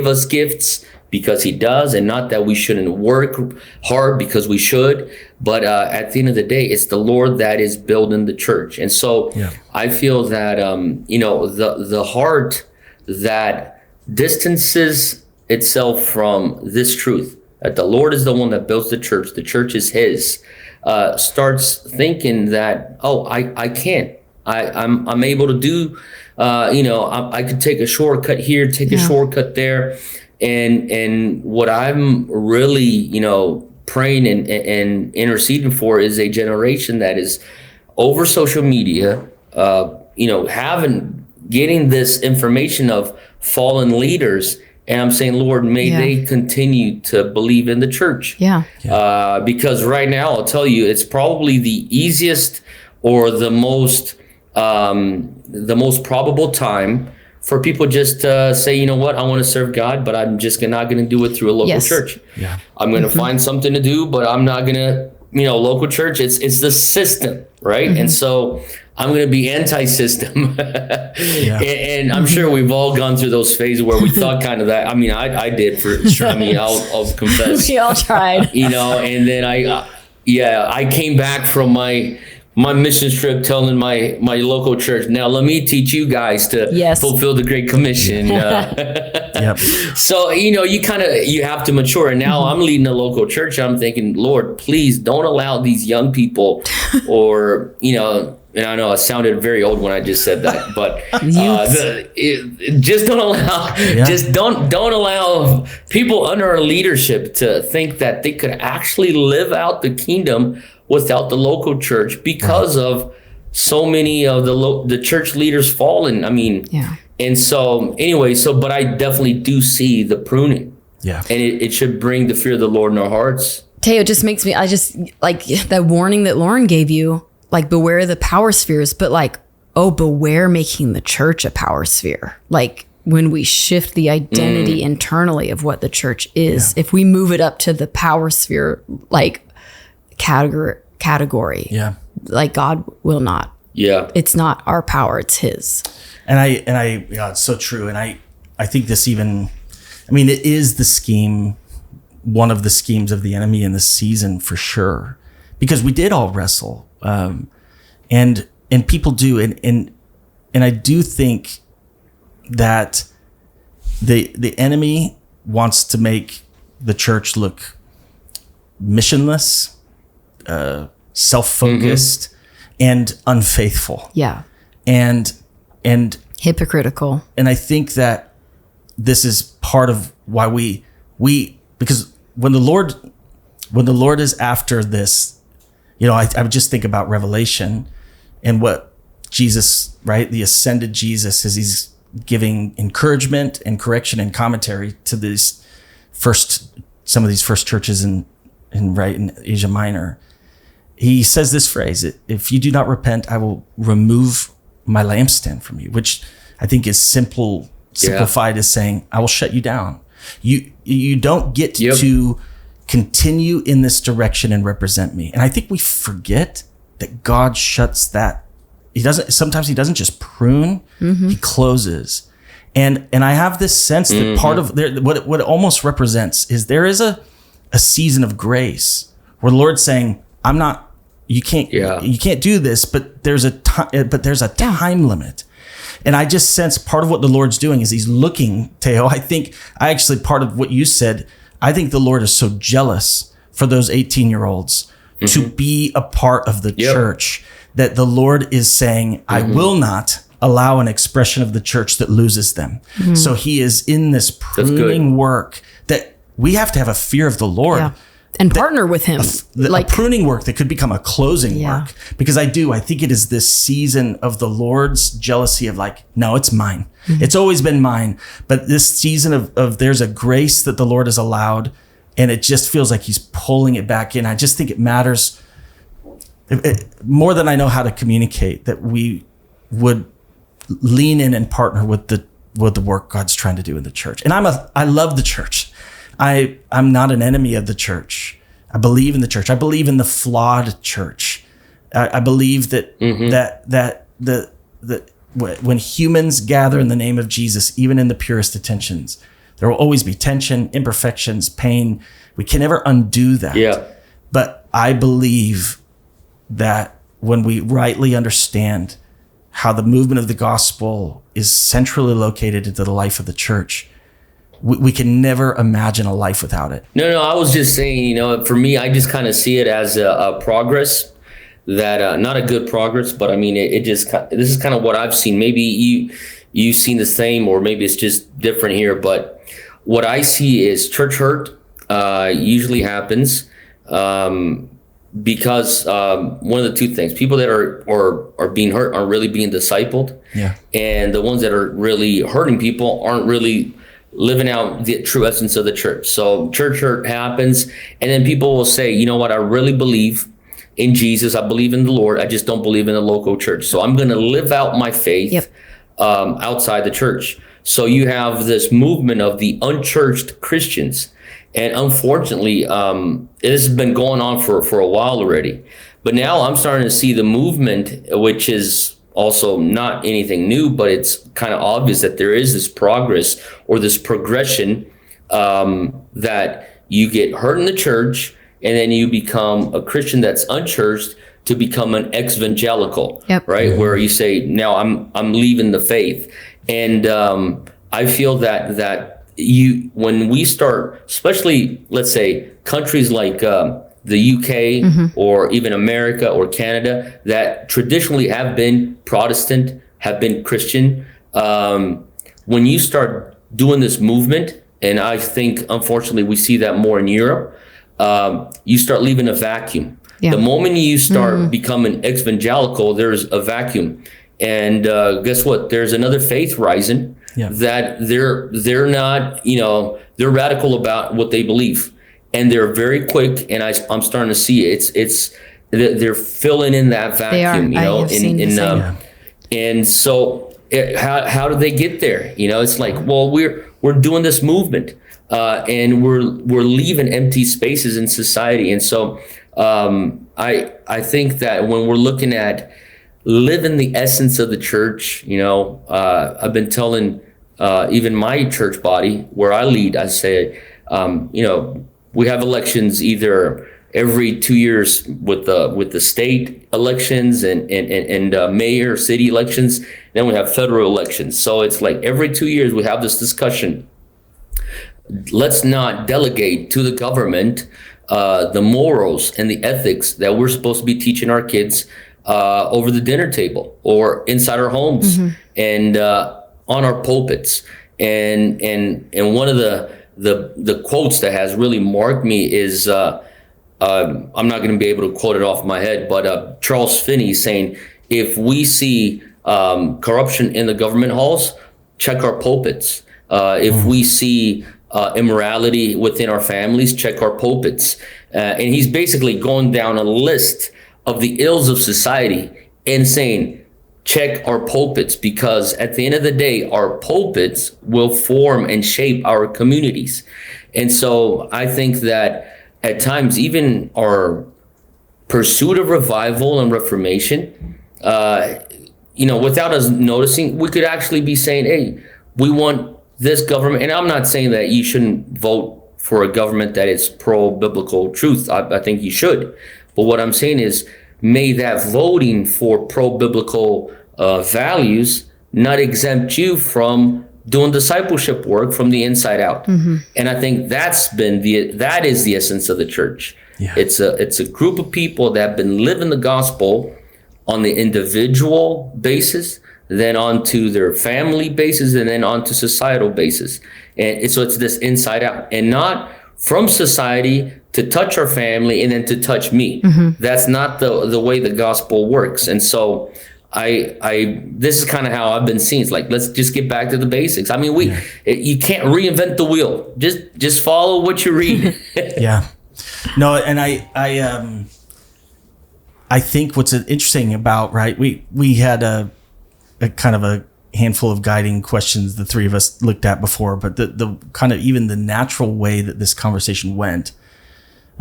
Speaker 3: us gifts, because he does, and not that we shouldn't work hard because we should, but at the end of the day, it's the Lord that is building the church. And so I feel that the heart that distances itself from this truth, that the Lord is the one that builds the church is his, starts thinking that, I can't, I'm able to do, I could take a shortcut here, take a shortcut there. And what I'm really, praying and interceding for is a generation that is over social media, getting this information of fallen leaders. And I'm saying, Lord, may they continue to believe in the church. Because right now, I'll tell you, it's probably the easiest or the most probable time for people just to say, you know what, I want to serve God, but I'm just not going to do it through a local church. I'm going to find something to do, but I'm not going to, local church. It's the system, right? And so I'm going to be anti-system. And I'm sure we've all gone through those phases where we thought kind of that. I mean, I did for sure. I mean, I'll confess.
Speaker 2: We all tried.
Speaker 3: And then I came back from my mission trip telling my local church, now let me teach you guys to fulfill the Great Commission. So, you have to mature. And now I'm leading a local church. I'm thinking, Lord, please don't allow these young people or, and I know I sounded very old when I just said that, but just don't allow, don't allow people under our leadership to think that they could actually live out the kingdom without the local church because of so many of the church leaders fallen. I mean, and so anyway, but I definitely do see the pruning. And it should bring the fear of the Lord in our hearts.
Speaker 2: Teo, it just makes me, I just like that warning that Lauren gave you, like beware the power spheres, but like, beware making the church a power sphere. Like when we shift the identity internally of what the church is, if we move it up to the power sphere, like category, like God will not. It's not our power, it's his.
Speaker 1: And I it's so true. And I think this even, it is the scheme, one of the schemes of the enemy in this season for sure, because we did all wrestle. And people do. And I do think that the enemy wants to make the church look missionless, self-focused, and unfaithful. And
Speaker 2: hypocritical.
Speaker 1: And I think that this is part of why we because when the Lord is after this, I would just think about Revelation and what Jesus, right? The ascended Jesus, as he's giving encouragement and correction and commentary to some of these first churches in Asia Minor. He says this phrase, if you do not repent, I will remove my lampstand from you, which I think is simplified as saying, I will shut you down. You don't get to continue in this direction and represent me. And I think we forget that God shuts that. Sometimes he doesn't just prune, he closes. And I have this sense that part of what it almost represents is there is a season of grace where the Lord's saying, you can't do this, but there's a time limit. And I just sense part of what the Lord's doing is he's looking, Teo. Part of what you said, I think the Lord is so jealous for those 18-year-olds to be a part of the church that the Lord is saying, I will not allow an expression of the church that loses them. So he is in this pruning work that we have to have a fear of the Lord.
Speaker 2: Yeah. And partner with him.
Speaker 1: A pruning work that could become a closing work. Because I think it is this season of the Lord's jealousy of like, no, it's mine. It's always been mine. But this season of there's a grace that the Lord has allowed, and it just feels like he's pulling it back in. I just think it matters more than I know how to communicate that we would lean in and partner with the work God's trying to do in the church. And I love the church. I'm not an enemy of the church. I believe in the church. I believe in the flawed church. I believe that when humans gather in the name of Jesus, even in the purest intentions, there will always be tension, imperfections, pain. We can never undo that.
Speaker 3: Yeah.
Speaker 1: But I believe that when we rightly understand how the movement of the gospel is centrally located into the life of the church, we can never imagine a life without it.
Speaker 3: No, I was just saying, for me, I just kind of see it as a progress that, not a good progress, but I mean, this is kind of what I've seen. Maybe you've seen the same, or maybe it's just different here. But what I see is church hurt usually happens because one of the two things: people that are being hurt aren't really being discipled, and the ones that are really hurting people aren't really living out the true essence of the church. So church hurt happens, and then people will say, you know what, I really believe in Jesus, I believe in the Lord, I just don't believe in the local church. So I'm going to live out my faith outside the church. So you have this movement of the unchurched Christians. And unfortunately, it has been going on for a while already. But now I'm starting to see the movement, which is also not anything new, but it's kind of obvious that there is this progress or this progression that you get hurt in the church, and then you become a Christian that's unchurched to become an evangelical, right? Where you say, now I'm leaving the faith. And I feel that when we start, especially, let's say, countries like the UK or even America or Canada that traditionally have been Protestant, have been Christian, when you start doing this movement, and I think unfortunately we see that more in Europe, you start leaving a vacuum. The moment you start becoming evangelical, there's a vacuum. And guess what? There's another faith rising that they're not, they're radical about what they believe. And they're very quick, and I'm starting to see they're filling in that vacuum, and so how do they get there? It's like, well, we're doing this movement, and we're leaving empty spaces in society. And so I think that when we're looking at living the essence of the church, I've been telling even my church body where I lead, I say, we have elections either every 2 years with the state elections and mayor, city elections. Then we have federal elections. So it's like every 2 years we have this discussion. Let's not delegate to the government the morals and the ethics that we're supposed to be teaching our kids over the dinner table or inside our homes and on our pulpits. And one of the quotes that has really marked me is, I'm not going to be able to quote it off my head, but Charles Finney saying, if we see corruption in the government halls, check our pulpits. If we see immorality within our families, check our pulpits. And he's basically going down a list of the ills of society and saying, check our pulpits, because at the end of the day, our pulpits will form and shape our communities. And so I think that at times, even our pursuit of revival and reformation, without us noticing, we could actually be saying, hey, we want this government. And I'm not saying that you shouldn't vote for a government that is pro-biblical truth. I think you should. But what I'm saying is, may that voting for pro-biblical values not exempt you from doing discipleship work from the inside out. Mm-hmm. And I think that is the essence of the church. Yeah. It's a group of people that have been living the gospel on the individual basis, then onto their family basis, and then onto societal basis. And so it's this inside out, and not from society to touch our family and then to touch me. Mm-hmm. That's not the way the gospel works. And so this is kind of how I've been seeing. It's like, let's just get back to the basics. I mean, you can't reinvent the wheel. Just follow what you read.
Speaker 1: Yeah. No, and I think what's interesting about, right, we had a kind of a handful of guiding questions the three of us looked at before, but the kind of even the natural way that this conversation went,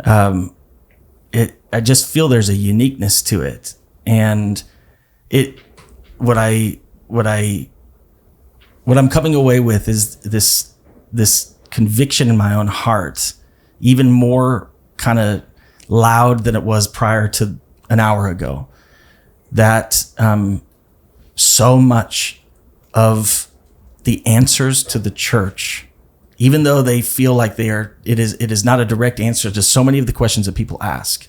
Speaker 1: I just feel there's a uniqueness to it. And what I'm coming away with is this conviction in my own heart, even more kind of loud than it was prior to an hour ago, that so much of the answers to the church, even though they feel like it is not a direct answer to so many of the questions that people ask,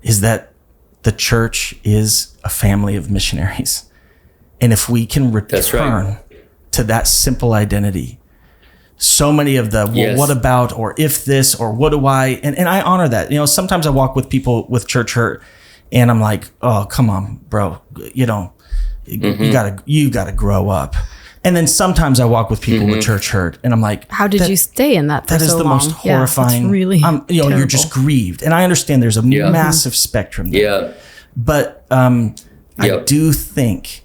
Speaker 1: is that the church is a family of missionaries. And if we can return to that simple identity, so many of the, well, yes, what about, or if this, or what do I, and I honor that. Sometimes I walk with people with church hurt, and I'm like, oh, come on, bro, mm-hmm, you gotta grow up. And then sometimes I walk with people, mm-hmm, with church hurt, and I'm like,
Speaker 2: how did you stay in that for so long? That is the most horrifying. Yeah, really,
Speaker 1: you're just grieved. And I understand there's a massive spectrum there. Yeah. But I do think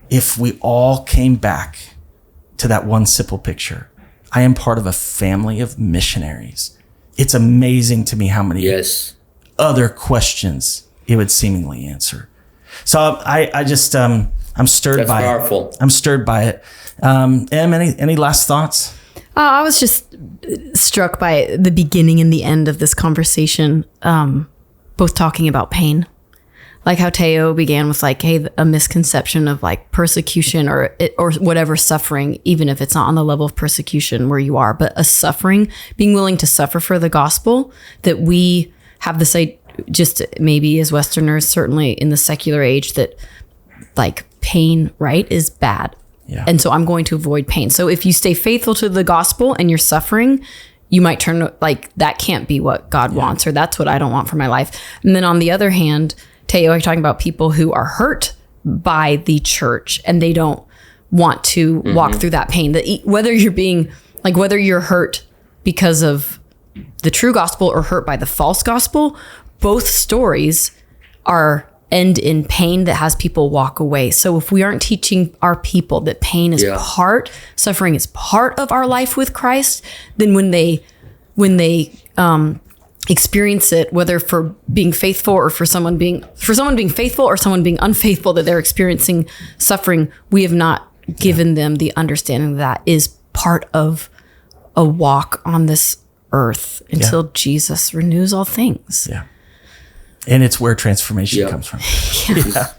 Speaker 1: if we all came back to that one simple picture, I am part of a family of missionaries. It's amazing to me how many other questions it would seemingly answer. So I just I'm stirred by it. I'm stirred by it. Em, any last thoughts?
Speaker 2: I was just struck by the beginning and the end of this conversation, both talking about pain. Like how Teo began with like, hey, a misconception of like persecution or whatever suffering, even if it's not on the level of persecution where you are, but a suffering, being willing to suffer for the gospel, that we have this, just maybe as Westerners, certainly in the secular age, that like pain, right, is bad. Yeah. And so I'm going to avoid pain. So if you stay faithful to the gospel and you're suffering, you might turn like, that can't be what God wants, or that's what I don't want for my life. And then on the other hand, Teo, you're talking about people who are hurt by the church and they don't want to walk through that pain. That whether you're hurt because of the true gospel or hurt by the false gospel, both stories end in pain that has people walk away. So if we aren't teaching our people that pain is suffering is part of our life with Christ, then when they experience it, whether for being faithful or for someone being faithful or someone being unfaithful, that they're experiencing suffering, we have not given them the understanding that is part of a walk on this earth until Jesus renews all things. Yeah.
Speaker 1: And it's where transformation comes from. Yeah.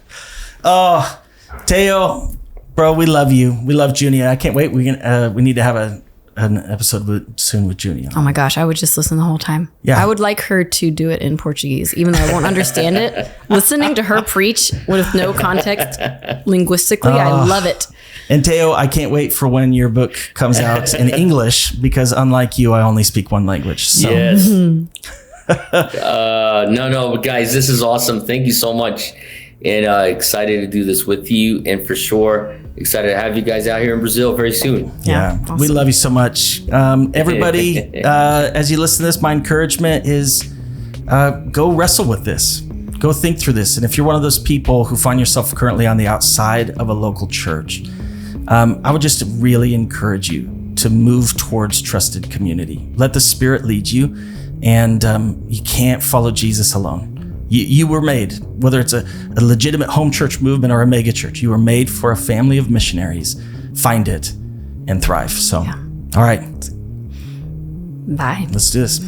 Speaker 1: Oh, Teo, bro, we love you. We love Junia. I can't wait. We need to have an episode soon with Junia.
Speaker 2: Oh my gosh, I would just listen the whole time. Yeah. I would like her to do it in Portuguese, even though I won't understand it. Listening to her preach with no context linguistically, I love it.
Speaker 1: And Teo, I can't wait for when your book comes out in English, because unlike you, I only speak one language. So. Yes.
Speaker 3: No, guys, this is awesome. Thank you so much. And excited to do this with you, and for sure excited to have you guys out here in Brazil very soon.
Speaker 1: Yeah, awesome. We love you so much. Everybody, as you listen to this, my encouragement is go wrestle with this. Go think through this. And if you're one of those people who find yourself currently on the outside of a local church, I would just really encourage you to move towards trusted community. Let the Spirit lead you, and you can't follow Jesus alone. You were made, whether it's a legitimate home church movement or a mega church, you were made for a family of missionaries. Find it and thrive. So, all right.
Speaker 2: Bye.
Speaker 1: Let's do this.